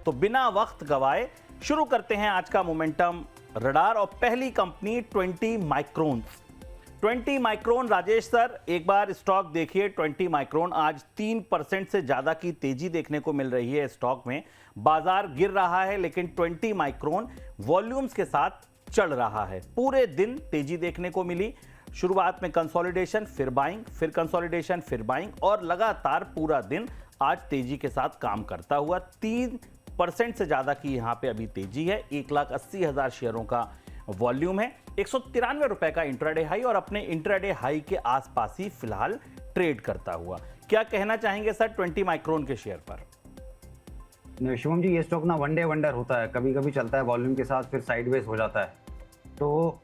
तो बिना वक्त गवाए शुरू करते हैं आज का मोमेंटम रडार और पहली company 20 micron. 20 micron Rajesh sir, एक बार स्टॉक देखिए। 20 माइक्रोन आज 3% से ज्यादा की तेजी देखने को मिल रही है। स्टॉक में बाजार गिर रहा है लेकिन 20 माइक्रोन वॉल्यूम्स के साथ चढ़ रहा है। पूरे दिन तेजी देखने को मिली। शुरुआत में कंसोलिडेशन, फिर बाइंग, फिर कंसोलिडेशन, फिर बाइंग और लगातार पूरा दिन आज तेजी के साथ काम करता हुआ 3% से ज्यादा की यहां पे अभी तेजी है। 1,80,000 शेयरों का वॉल्यूम है। 193 रुपए का इंट्राडे हाई और अपने इंट्राडे हाई के आसपास ही फिलहाल ट्रेड करता हुआ। क्या कहना चाहेंगे सर 20 माइक्रोन के शेयर पर? शिवम जी, ये स्टॉक ना वन डे वंडर होता है, कभी कभी चलता है वॉल्यूम के साथ, फिर साइडवेज हो जाता है, तो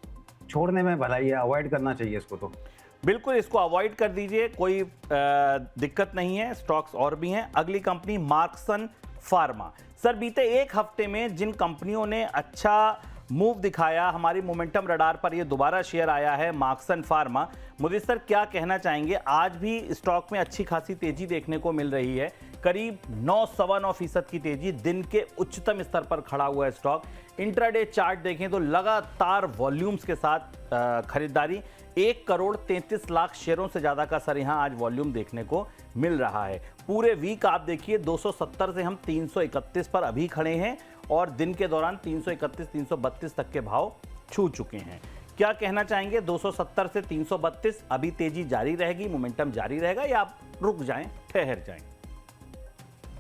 छोड़ने में भलाई है, अवॉइड करना चाहिए इसको। तो बिल्कुल इसको अवॉइड कर दीजिए, कोई दिक्कत नहीं है। स्टॉक्स और भी हैं। अगली कंपनी मार्क्सन फार्मा। सर, बीते एक हफ्ते में जिन कंपनियों ने अच्छा मूव दिखाया, हमारी मोमेंटम रडार पर ये दोबारा शेयर आया है मार्क्सन फार्मा। मुझे सर क्या कहना चाहेंगे? आज भी स्टॉक में अच्छी खासी तेजी देखने को मिल रही है, करीब 9-9.25% की तेजी, दिन के उच्चतम स्तर पर खड़ा हुआ है स्टॉक। इंट्राडे चार्ट देखें तो लगातार वॉल्यूम्स के साथ खरीदारी, 1,33,00,000 शेयरों से ज्यादा का सर यहां आज वॉल्यूम देखने को मिल रहा है। पूरे वीक आप देखिए 270 से हम 331 पर अभी खड़े हैं और दिन के दौरान 331-332 तक के भाव छू चुके हैं। क्या कहना चाहेंगे? 270 से 332 अभी तेजी जारी रहेगी, मोमेंटम जारी रहेगा या आप रुक जाएं, ठहर जाएं?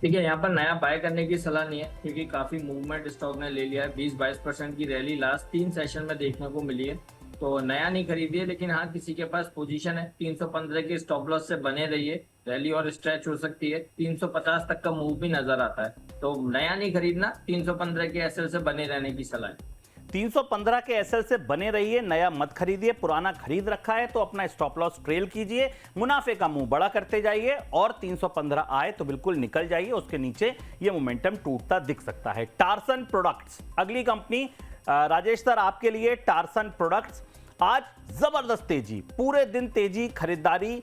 देखिए, यहाँ पर नया बाय करने की सलाह नहीं है क्योंकि काफी मूवमेंट स्टॉक ने ले लिया है। 20-22% की रैली लास्ट 3 सेशन में देखने को मिली है, तो नया नहीं खरीदिए। लेकिन हाँ, किसी के पास पोजीशन है 315 के स्टॉप लॉस से बने रहिए, रैली और स्ट्रेच हो सकती है। 350 तक का मूव भी नजर आता है, तो नया नहीं खरीदना, 315 के एसएल से बने रहने की सलाह है। 315 के एसएल से बने रहिए, नया मत खरीदिए। पुराना खरीद रखा है तो अपना स्टॉप लॉस ट्रेल कीजिए, मुनाफे का मुंह बड़ा करते जाइए और 315 आए तो बिल्कुल निकल जाइए। उसके नीचे ये मोमेंटम टूटता दिख सकता है। टारसन प्रोडक्ट्स अगली कंपनी। राजेश सर, आपके लिए टारसन प्रोडक्ट्स आज जबरदस्त तेजी, पूरे दिन तेजी, खरीदारी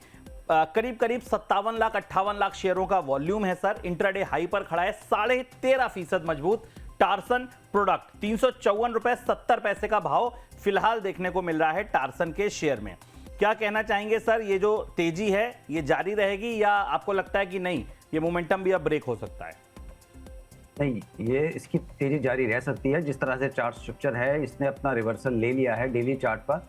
करीब 57 लाख 58 लाख शेयरों का वॉल्यूम है सर। इंट्राडे हाई पर खड़ा है, 13.5% मजबूत टारसन प्रोडक्ट। 354 रुपए 70 पैसे का भाव फिलहाल देखने को मिल रहा है टारसन के शेयर में। क्या कहना चाहेंगे सर, ये जो तेजी है ये जारी रहेगी या आपको लगता है कि नहीं, ये मोमेंटम भी अब ब्रेक हो सकता है? नहीं, ये इसकी तेजी जारी रह सकती है। जिस तरह से चार्ट स्ट्रक्चर है, इसने अपना रिवर्सल ले लिया है डेली चार्ट पर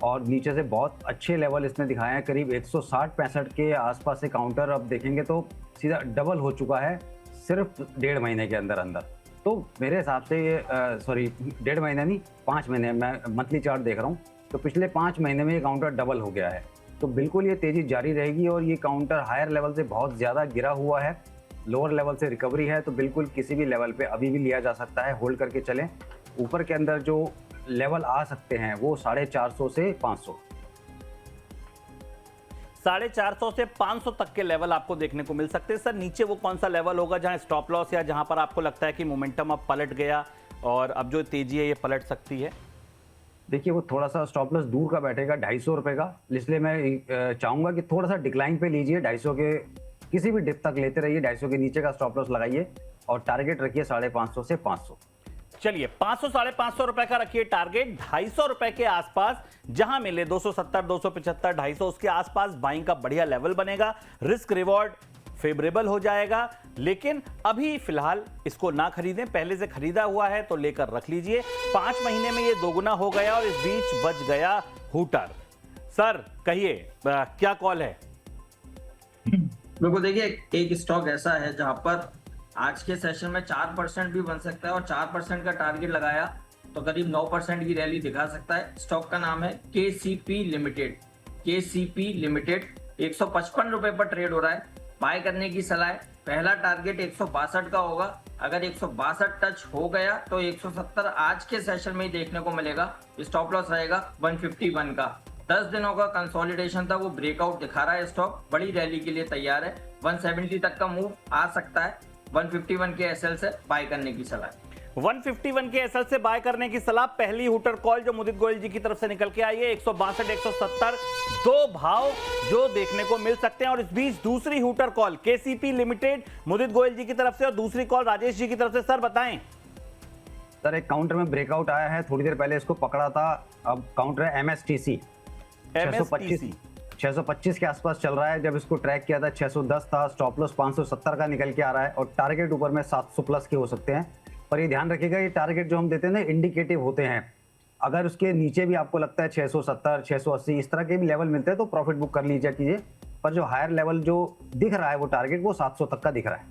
और नीचे से बहुत अच्छे लेवल इसने दिखाए हैं। करीब 160-65 के आसपास से काउंटर अब देखेंगे तो सीधा डबल हो चुका है सिर्फ 1.5 महीने के अंदर अंदर। तो मेरे हिसाब से ये 1.5 महीने नहीं, 5 महीने, मैं मंथली चार्ट देख रहा हूँ, तो पिछले 5 महीने में ये काउंटर डबल हो गया है। तो बिल्कुल ये तेजी जारी रहेगी और ये काउंटर हायर लेवल से बहुत ज़्यादा गिरा हुआ है, लोअर लेवल से रिकवरी है, तो बिल्कुल किसी भी लेवल पे अभी भी लिया जा सकता है, होल्ड करके चलें। ऊपर के अंदर जो लेवल आ सकते हैं वो 450 से 500, 450 से 500 तक के लेवल आपको देखने को मिल सकते हैं। सर, नीचे वो कौन सा लेवल होगा जहां स्टॉप लॉस या जहां पर आपको लगता है कि मोमेंटम अब पलट गया और अब जो तेजी है ये पलट सकती है? देखिए, वो थोड़ा सा स्टॉप लॉस दूर का बैठेगा, 250 रुपए का। इसलिए मैं चाहूंगा कि थोड़ा सा डिक्लाइन पे लीजिए, 250 के किसी भी डिप तक लेते रहिए, 250 के नीचे का स्टॉप लॉस लगाइए और टारगेट रखिए 550 से 500। चलिए, 500-550 रुपए का रखिए टारगेट। 250 रुपए के आसपास जहां मिले 270, 275, 250 उसके आसपास बाइंग का बढ़िया लेवल बनेगा, रिस्क रिवॉर्ड फेवरेबल हो जाएगा। लेकिन अभी फिलहाल इसको ना खरीदें, पहले से खरीदा हुआ है तो लेकर रख लीजिए। 5 महीने में ये दोगुना हो गया और इस बीच बच गया हूटर। सर कहिए, क्या कॉल है? बिल्कुल, देखिए, एक स्टॉक ऐसा है जहां पर आज के सेशन में 4% भी बन सकता है और 4% का टारगेट लगाया तो करीब 9% की रैली दिखा सकता है। स्टॉक का नाम है केसीपी लिमिटेड। केसीपी लिमिटेड 155 रुपए पर ट्रेड हो रहा है। बाय करने की सलाह है। पहला टारगेट 162 का होगा, अगर 162 टच हो गया तो 170 आज के सेशन में ही देखने को मिलेगा। स्टॉप लॉस रहेगा 151 का। 10 दिनों का कंसोलिडेशन था, वो ब्रेकआउट दिखा रहा है। स्टॉक बड़ी रैली के लिए तैयार है। 170 तक का मूव आ सकता है। 151 के एसएल से बाय करने की सलाह है। 151 के एसएल से बाय करने की सलाह। पहली हुटर कॉल जो मुदित गोयल जी की तरफ से निकल के आई है 162 170 दो भाव जो देखने को मिल सकते हैं। और इस बीच दूसरी हुटर कॉल केसीपी लिमिटेड मुदित गोयल जी की तरफ से और दूसरी कॉल राजेश जी की तरफ से। सर बताएं। सर एक काउंटर में ब्रेकआउट आया है, थोड़ी देर पहले इसको पकड़ा था। अब काउंटर है एमएसटीसी 625 के आसपास चल रहा है। जब इसको ट्रैक किया था 610 था, स्टॉप लॉस 570 का निकल के आ रहा है और टारगेट ऊपर में 700 प्लस के हो सकते हैं। पर ये ध्यान रखिएगा, ये टारगेट जो हम देते हैं ना इंडिकेटिव होते हैं। अगर उसके नीचे भी आपको लगता है 670 680 इस तरह के भी लेवल मिलते हैं तो प्रॉफिट बुक कर लीजिए कीजिए। पर जो हायर लेवल जो दिख रहा है वो टारगेट वो 700 तक का दिख रहा है।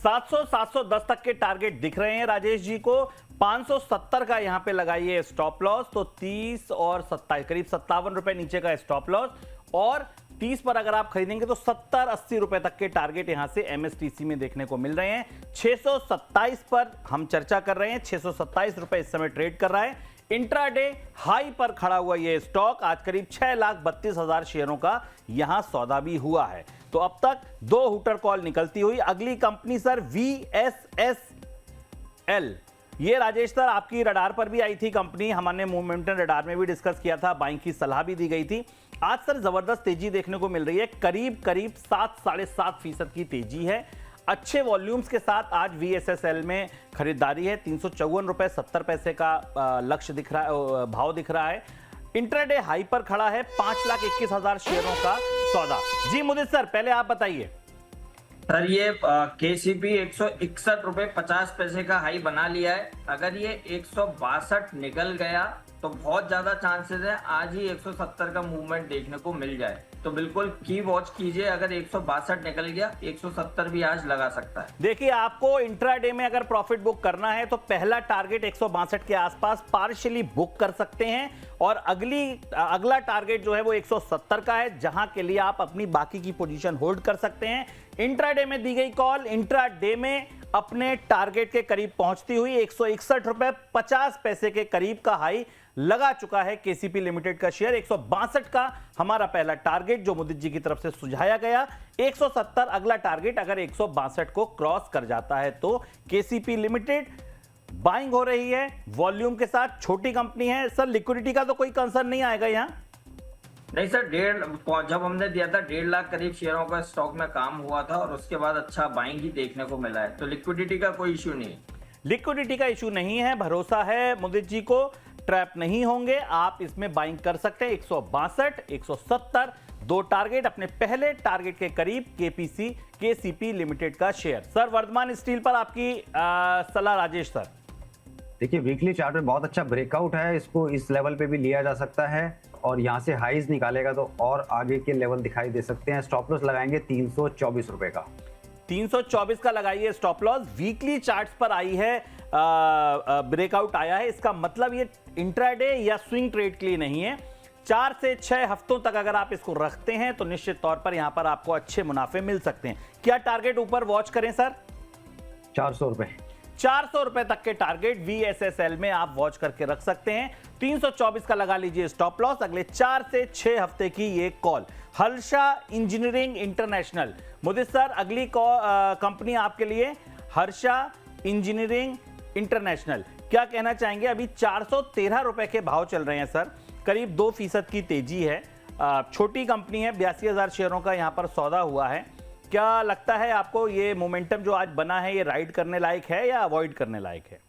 700 710 तक के टारगेट दिख रहे हैं राजेश जी को। 570 का यहां पे लगाइए स्टॉप लॉस, तो 30 और 27 करीब 57 रुपए नीचे का स्टॉप लॉस। और 30 पर अगर आप खरीदेंगे तो 70-80 रुपए तक के टारगेट यहां से एमएसटीसी में देखने को मिल रहे हैं। 627 पर हम चर्चा कर रहे हैं, 627 रुपए इस समय ट्रेड कर रहा है। इंट्राडे हाई पर खड़ा हुआ यह स्टॉक आज करीब 6,32,000 शेयरों का यहां सौदा भी हुआ है। तो अब तक दो हुटर कॉल निकलती हुई। अगली कंपनी सर VSSL, ये राजेश सर आपकी रडार पर भी आई थी कंपनी, हमने मोमेंटम रडार में भी डिस्कस किया था, बाइंग की सलाह भी दी गई थी। आज सर जबरदस्त तेजी देखने को मिल रही है, करीब 7-7.5% की तेजी है। अच्छे वॉल्यूम्स के साथ आज VSSL में खरीदारी है। 354 रुपए 70 पैसे का लक्ष्य दिख रहा है, भाव दिख रहा है। इंट्राडे हाई पर खड़ा है, 5,21,000 शेयरों का सौदा। जी मुदित सर पहले आप बताइए। सर ये केसीपी 161 रुपए 50 पैसे का हाई बना लिया है। अगर ये 162 निकल गया तो बहुत ज्यादा चांसेस है आज ही 170 का मूवमेंट देखने को मिल जाए। तो बिल्कुल की वॉच कीजिए, अगर 162 निकल गया 170 भी आज लगा सकता है। देखिए आपको इंट्राडे में अगर प्रॉफिट बुक करना है तो पहला टारगेट 162 के आसपास पार्शियली बुक कर सकते हैं और अगला टारगेट जो है वो 170 का है, जहां के लिए आप अपनी बाकी की पोजीशन होल्ड कर सकते हैं। इंट्राडे में दी गई कॉल इंट्राडे में अपने टारगेट के करीब पहुंचती हुई 161 रुपए 50 पैसे के करीब का हाई लगा चुका है केसीपी लिमिटेड का शेयर। 162 का हमारा पहला टारगेट जो मुदित जी की तरफ से सुझाया गया, 170 अगला टारगेट। अगर 162 को क्रॉस कर जाता है तो केसीपी लिमिटेड बाइंग हो रही है वॉल्यूम के साथ। छोटी कंपनी है सर, लिक्विडिटी का तो कोई कंसर्न नहीं आएगा यहां? नहीं सर, जब हमने दिया था 1.5 लाख करीब शेयरों का स्टॉक में काम हुआ था और उसके बाद अच्छा बाइंग ही देखने को मिला है, तो लिक्विडिटी का कोई इश्यू नहीं है। लिक्विडिटी का इश्यू नहीं है, भरोसा है मुदित जी को, ट्रैप नहीं होंगे, आप इसमें बाइंग कर सकते हैं। 162 170 दो टारगेट, अपने पहले टारगेट के करीब केसीपी लिमिटेड का शेयर। सर वर्धमान स्टील पर आपकी सलाह राजेश सर। देखिए वीकली चार्ट में बहुत अच्छा ब्रेकआउट है, इसको इस लेवल पे भी लिया जा सकता है और यहाँ से हाईज निकालेगा तो और आगे के लेवल दिखाई दे सकते हैं। स्टॉप लॉस लगाएंगे 324 रुपए का। 324 का लगाइए स्टॉप लॉस। वीकली चार्ट्स पर आई है ब्रेकआउट आया है, इसका मतलब ये इंट्राडे या स्विंग ट्रेड के लिए नहीं है। 4 से 6 हफ्तों तक अगर आप इसको रखते हैं तो निश्चित तौर पर यहां पर आपको अच्छे मुनाफे मिल सकते हैं। क्या टारगेट ऊपर वॉच करें सर? 400 रुपए 400 रुपए तक के टारगेट VSSL में आप वॉच करके रख सकते हैं। 324 का लगा लीजिए स्टॉप लॉस। अगले 4 से 6 हफ्ते की ये कॉल। हर्षा इंजीनियरिंग इंटरनेशनल, मुदित सर अगली कंपनी आपके लिए हर्षा इंजीनियरिंग इंटरनेशनल, क्या कहना चाहेंगे? अभी 413 रुपए के भाव चल रहे हैं सर, करीब 2% की तेजी है। छोटी कंपनी है, 82,000 शेयरों का यहां पर सौदा हुआ है। क्या लगता है आपको ये मोमेंटम जो आज बना है ये राइड करने लायक है या अवॉइड करने लायक है?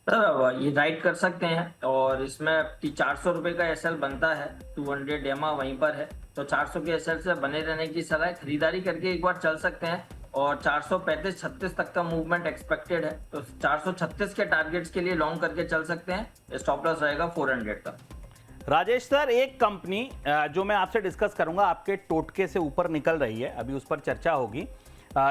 सर ये राइड कर सकते हैं और इसमें 400 रुपए का एसएल बनता है, 200 एमआ वहीं पर है, तो 400 के एसएल से बने रहने की सलाह, खरीदारी करके एक बार चल सकते हैं। और 435-36 तक का मूवमेंट एक्सपेक्टेड है, तो 436 के टारगेट्स के लिए लॉन्ग करके चल सकते हैं। स्टॉप लॉस रहेगा 400 का। राजेश सर एक कंपनी जो मैं आपसे डिस्कस करूंगा आपके टोटके से ऊपर निकल रही है, अभी उस पर चर्चा होगी,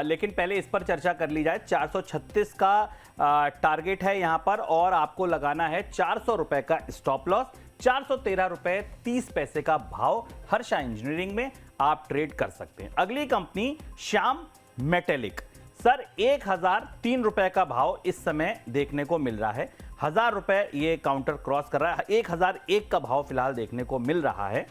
लेकिन पहले इस पर चर्चा कर ली जाए। 436 का टारगेट है यहां पर और आपको लगाना है 400 रुपए का स्टॉप लॉस। 413 रुपए 30 पैसे का भाव हर्षा इंजीनियरिंग में आप ट्रेड कर सकते हैं। अगली कंपनी श्याम मेटेलिक, सर 1003 रुपए का भाव इस समय देखने को मिल रहा है। 1000 रुपए ये काउंटर क्रॉस कर रहा है, 1001 का भाव फिलहाल देखने को मिल रहा है।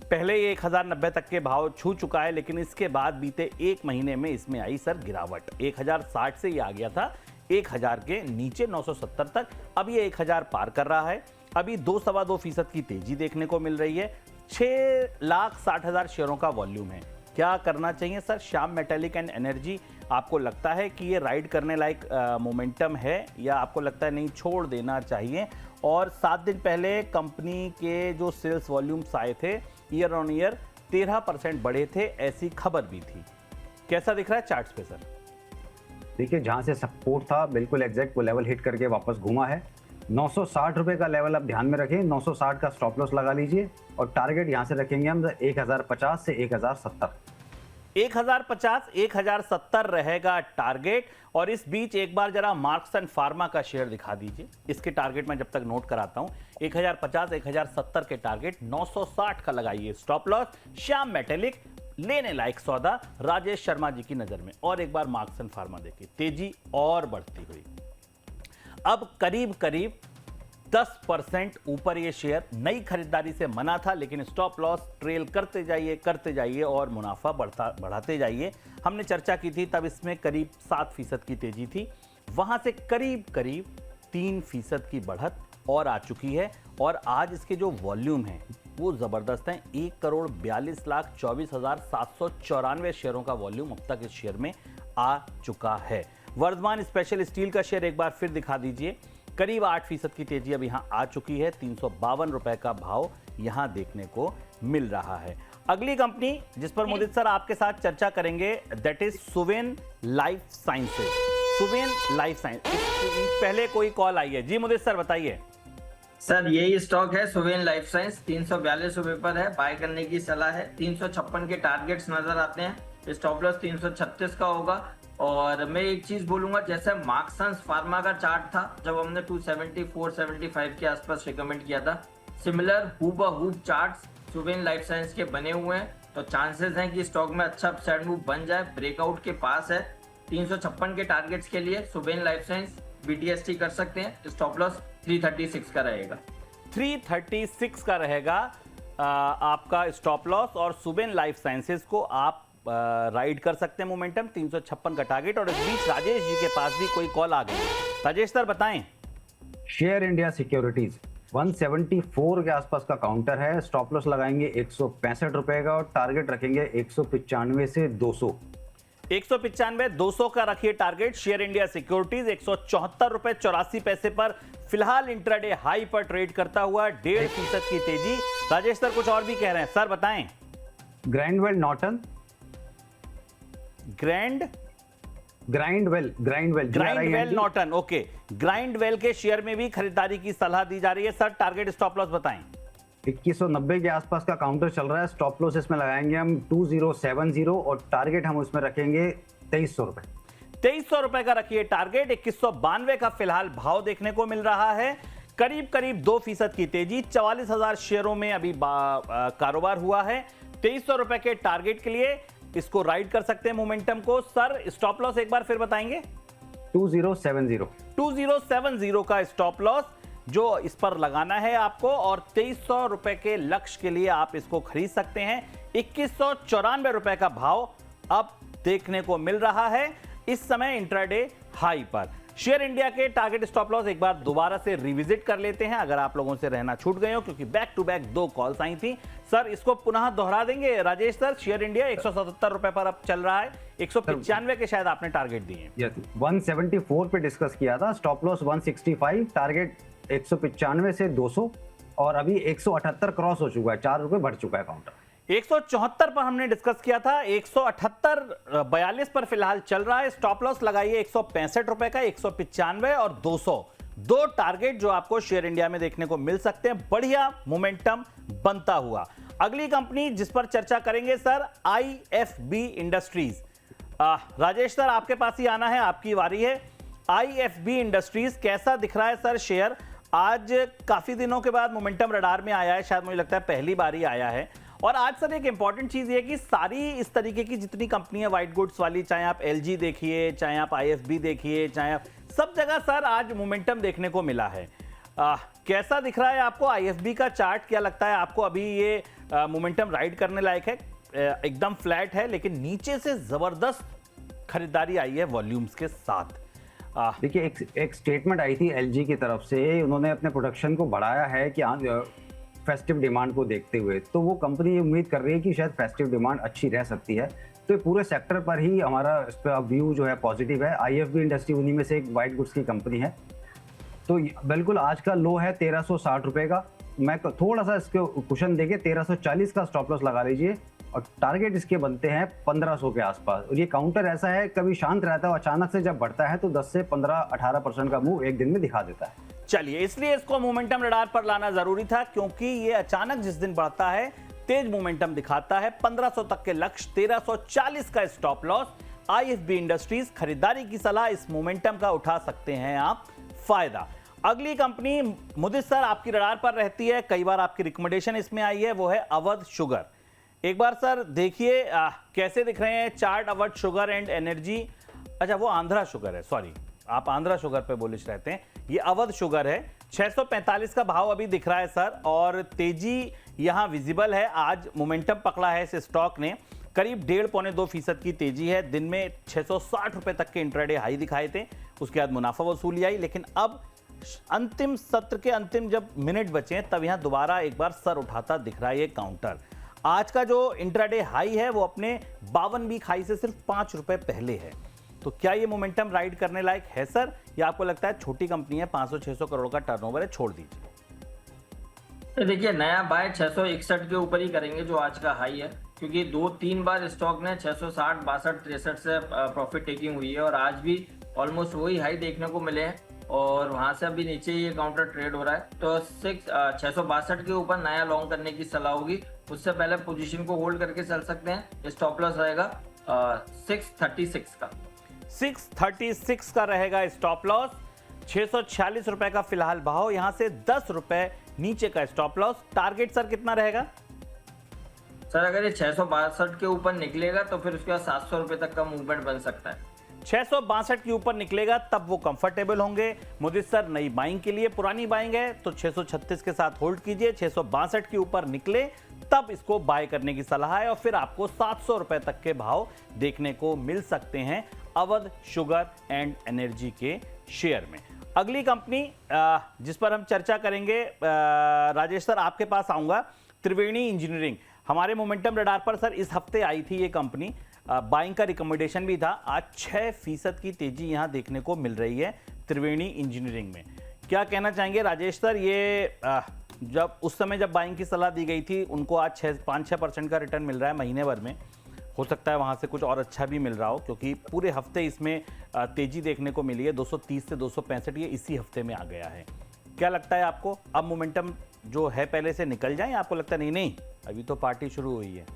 पहले ये 1090 तक के भाव छू चुका है, लेकिन इसके बाद बीते एक महीने में इसमें आई सर गिरावट। 1060 से ये आ गया था 1000 के नीचे 970 तक। अब ये 1000 पार कर रहा है। अभी 2-2.25% की तेजी देखने को मिल रही है। 6,60,000 शेयरों का वॉल्यूम है। क्या करना चाहिए sir? Shyam metallic and energy, आपको लगता है कि ये राइड करने लायक मोमेंटम है, या आपको लगता है नहीं छोड़ देना चाहिए? और 7 दिन पहले कंपनी के जो सेल्स वॉल्यूम्स आए थे ईयर ऑन ईयर 13% बढ़े थे, ऐसी खबर भी थी। कैसा दिख रहा है चार्ट्स पे सर? देखिए, जहां से सपोर्ट था बिल्कुल एग्जैक्ट वो लेवल हिट करके वापस घूमा है। 960 रुपए का लेवल आप ध्यान में रखें, 960 का स्टॉप लॉस लगा लीजिए और टारगेट यहां से रखेंगे हम 1050 से 1070। 1050, 1070 रहेगा टारगेट। और इस बीच एक बार जरा मार्क्सन फार्मा का शेयर दिखा दीजिए। इसके टारगेट मैं जब तक नोट कराता हूं, 1050, 1070 के टारगेट, 960 का लगाइए स्टॉप लॉस। श्याम मेटालिक लेने लायक सौदा राजेश शर्मा जी की नजर में। और एक बार मार्क्सन फार्मा देखिए, तेजी और बढ़ती हुई। अब करीब करीब 10% ऊपर ये शेयर नई खरीदारी से मना था, लेकिन स्टॉप लॉस ट्रेल करते जाइए और मुनाफा बढ़ाते जाइए। हमने चर्चा की थी तब इसमें करीब 7% की तेजी थी, वहां से करीब करीब 3% की बढ़त और आ चुकी है। और आज इसके जो वॉल्यूम है वो जबरदस्त है। 1,42,24,794 शेयरों का वॉल्यूम अब तक इस शेयर में आ चुका है। वर्धमान स्पेशल स्टील का शेयर एक बार फिर दिखा दीजिए। करीब 8% की तेजी अब यहां आ चुकी है। 352 रुपए का भाव यहां देखने को मिल रहा है। अगली कंपनी जिस पर मुदित सर आपके साथ चर्चा करेंगे, that is Suven life sciences. Suven life science, पहले कोई कॉल आई है जी, मुदित सर बताइए। सर यही स्टॉक है सुवेन लाइफ साइंस, 342 रुपए पर है, बाय करने की सलाह है। 356 के टारगेट्स नजर आते हैं, स्टॉप लॉस 336 का होगा। और मैं एक चीज बोलूंगा, जैसे मार्क्सन फार्मा का चार्ट था जब हमने 274-75 के आसपास रिकमेंड किया था, सिमिलर हूबहू चार्ट्स सुवेन लाइफ साइंस के बने हुए हैं। तो चांसेस हैं कि स्टॉक में अच्छा अपसाइड मूव बन जाए। ब्रेकआउट के पास है। 356 के टारगेट्स के लिए सुवेन लाइफ साइंस BTST कर सकते हैं। स्टॉप लॉस 336 का रहेगा। 336 का रहेगा आपका स्टॉप लॉस। और सुवेन लाइफ साइंसेज को आप राइड कर सकते हैं मोमेंटम, 356 का टारगेट। और इस बीच राजेश जी के पास भी कोई कॉल आ गई। राजेश सर बताएं। शेयर इंडिया सिक्योरिटीज 174 के आसपास का काउंटर है। स्टॉप लॉस लगाएंगे 165 रुपए का और टारगेट रखेंगे 195 से 200। 195, 200 का रखिए टारगेट। शेयर इंडिया सिक्योरिटीज 174 रुपए 84 पैसे पर फिलहाल इंट्राडे हाई पर ट्रेड करता हुआ, 1.5% की तेजी। राजेश सर कुछ और भी कह रहे हैं, सर बताएं। Grindwell Norton, Grindwell Norton, okay. Grindwell के शेयर में भी खरीदारी की सलाह दी जा रही है। सर टारगेट स्टॉप लॉस बताएं। 2190 के आसपास का काउंटर चल रहा है। स्टॉप लॉस इसमें लगाएंगे हम 2070 और टारगेट हम उसमें रखेंगे 2300 रुपए। 2300 रुपए का रखिए टारगेट। 2192 का फिलहाल भाव देखने को मिल रहा है। करीब करीब 2% की तेजी, 44,000 शेयरों में अभी कारोबार हुआ है। 2300 रुपए के टारगेट के लिए इसको राइड कर सकते हैं मोमेंटम को। सर स्टॉप लॉस एक बार फिर बताएंगे। 2070 का स्टॉप लॉस जो इस पर लगाना है आपको। और 2300 रुपए के लक्ष्य के लिए आप इसको खरीद सकते हैं। 2194 रुपए का भाव अब देखने को मिल रहा है इस समय इंट्राडे हाई पर। शेयर इंडिया के टारगेट स्टॉप लॉस एक बार दोबारा से रिविजिट कर लेते हैं, अगर आप लोगों से रहना छूट गए हो, क्योंकि बैक टू बैक 2 कॉल्स आई थी। सर इसको पुनः दोहरा देंगे राजेश सर। शेयर इंडिया 177 रुपए पर अब चल रहा है। 195 के शायद आपने टारगेट दिए। 174 पे डिस्कस किया था। स्टॉप लॉस 165, टारगेट 195 से 200 और अभी 178 क्रॉस हो चुका है। 4 रुपए बढ़ चुका है काउंटर। 174 पर हमने डिस्कस किया था। 178.42 पर फिलहाल चल रहा है। स्टॉप लॉस लगाइए 165 रुपए का, 195 और 200। 2 टारगेट जो आपको शेयर इंडिया में देखने को मिल सकते हैं। बढ़िया मोमेंटम बनता हुआ। अगली कंपनी जिस पर चर्चा करेंगे sir, IFB industries. Rajesh sir आपके पास ही आना है, आपकी बारी है। IFB इंडस्ट्रीज कैसा दिख रहा है सर शेयर? आज काफी दिनों के बाद मोमेंटम रडार में आया है, शायद मुझे लगता है पहली बार ही आया है। और आज सर एक इंपॉर्टेंट चीज ये कि सारी इस तरीके की जितनी कंपनियां व्हाइट गुड्स वाली, चाहे आप LG देखिए, चाहे आप IFB देखिए, चाहे आप सब जगह सर आज मोमेंटम देखने को मिला है। कैसा दिख रहा है आपको IFB का चार्ट? क्या लगता है आपको अभी ये मोमेंटम राइड करने लायक है? एकदम फ्लैट है लेकिन नीचे से जबरदस्त खरीदारी आई है वॉल्यूम्स के साथ। देखिए एक स्टेटमेंट आई थी एलजी की तरफ से, उन्होंने अपने प्रोडक्शन को बढ़ाया है कि फेस्टिव डिमांड को देखते हुए, तो वो कंपनी ये उम्मीद कर रही है कि शायद फेस्टिव डिमांड अच्छी रह सकती है। तो ये पूरे सेक्टर पर ही हमारा इस पर व्यू जो है पॉजिटिव है। आईएफबी इंडस्ट्री उन्हीं में से एक वाइट गुड्स की कंपनी है। तो बिल्कुल आज का लो है 1360 रुपए का। मैं थोड़ा सा इसके कुशन देके 1340 का स्टॉप लॉस लगा लीजिए और टारगेट इसके बनते हैं 1500 के आसपास। और ये काउंटर ऐसा है, कभी शांत रहता है और अचानक से जब बढ़ता है तो 10 से 15-18% का मूव एक दिन में दिखा देता है। चलिए, इसलिए इसको मोमेंटम रडार पर लाना जरूरी था, क्योंकि ये अचानक जिस दिन बढ़ता है तेज मोमेंटम दिखाता है। 1500 तक के लक्ष्य, 1340 का स्टॉप लॉस। आईएफबी इंडस्ट्रीज, खरीदारी की सलाह, इस मोमेंटम का उठा सकते हैं आप फायदा। अगली कंपनी मुदित सर आपकी रडार पर रहती है, कई बार आपकी रिकमेंडेशन इसमें आई है, वो है अवध शुगर। एक बार सर देखिए कैसे दिख रहे हैं chart Awadh sugar and energy. अच्छा, वो आंध्रा शुगर है, सॉरी, आप आंध्रा शुगर पे बुलिश रहते हैं, ये अवध शुगर है। 645 का भाव अभी दिख रहा है सर, और तेजी यहां विजिबल है। आज मोमेंटम पकड़ा है इस स्टॉक ने, करीब 1.5-2% की तेजी है। दिन में 660 रुपए तक के इंट्राडे हाई दिखाए थे, उसके बाद मुनाफा वसूली आई। लेकिन अब अंतिम सत्र के अंतिम जब मिनट बचे हैं, तब यहां दोबारा एक बार सर उठाता दिख रहा है ये काउंटर। आज का जो इंट्राडे हाई है वो अपने 52 वीक हाई से सिर्फ 5 रुपए पहले है। तो क्या ये मोमेंटम राइड करने लायक है सर, या आपको लगता है छोटी कंपनी है, 500-600 करोड़ का टर्नओवर है, छोड़ दीजिए? देखिए, नया बाय 661 के ऊपर ही करेंगे जो आज का हाई है, क्योंकि 2-3 बार स्टॉक ने 660, 62, 63 से प्रॉफिट टेकिंग हुई है और आज भी ऑलमोस्ट वही हाई देखने को मिले हैं और वहां से अभी नीचे ये काउंटर ट्रेड हो रहा है। तो 662 के ऊपर नया लॉन्ग करने की सलाह होगी। उससे पहले पोजीशन को होल्ड करके चल सकते हैं। स्टॉप लॉस रहेगा 636 का। 636 का रहेगा स्टॉप लॉस। 646 रुपए का फिलहाल भाव, यहां से 10 रुपए नीचे का स्टॉप लॉस। टारगेट सर कितना रहेगा? सर अगर ये 662 के ऊपर निकलेगा तो फिर उसके बाद 700 रुपए तक का मूवमेंट बन सकता है। 662 के ऊपर निकलेगा तब वो कंफर्टेबल होंगे। मुदित सर नई बाइंग के लिए, पुरानी बाइंग है तो 636 के साथ होल्ड कीजिए। 662 के ऊपर निकले तब इसको बाय करने की सलाह है और फिर आपको 700 रुपए तक के भाव देखने को मिल सकते हैं अवध शुगर एंड एनर्जी के शेयर में। अगली कंपनी जिस पर हम चर्चा करेंगे, राजेश सर आपके पास आऊंगा, त्रिवेणी इंजीनियरिंग। हमारे मोमेंटम रडार पर सर इस हफ्ते आई थी ये कंपनी, बाइंग का रिकमेंडेशन भी था। आज 6% की तेजी यहां देखने को मिल रही है त्रिवेणी इंजीनियरिंग में। क्या कहना चाहेंगे राजेश सर, ये जब उस समय जब बाइंग की सलाह दी गई थी, उनको आज 5-6% का रिटर्न मिल रहा है महीने भर में। हो सकता है वहां से कुछ और अच्छा भी मिल रहा हो, क्योंकि पूरे हफ्ते इसमें तेजी देखने को मिली है। 230 से 265 ये इसी हफ्ते में आ गया है। क्या लगता है आपको, अब मोमेंटम जो है पहले से निकल जाए, आपको लगता है नहीं अभी तो पार्टी शुरू हुई है?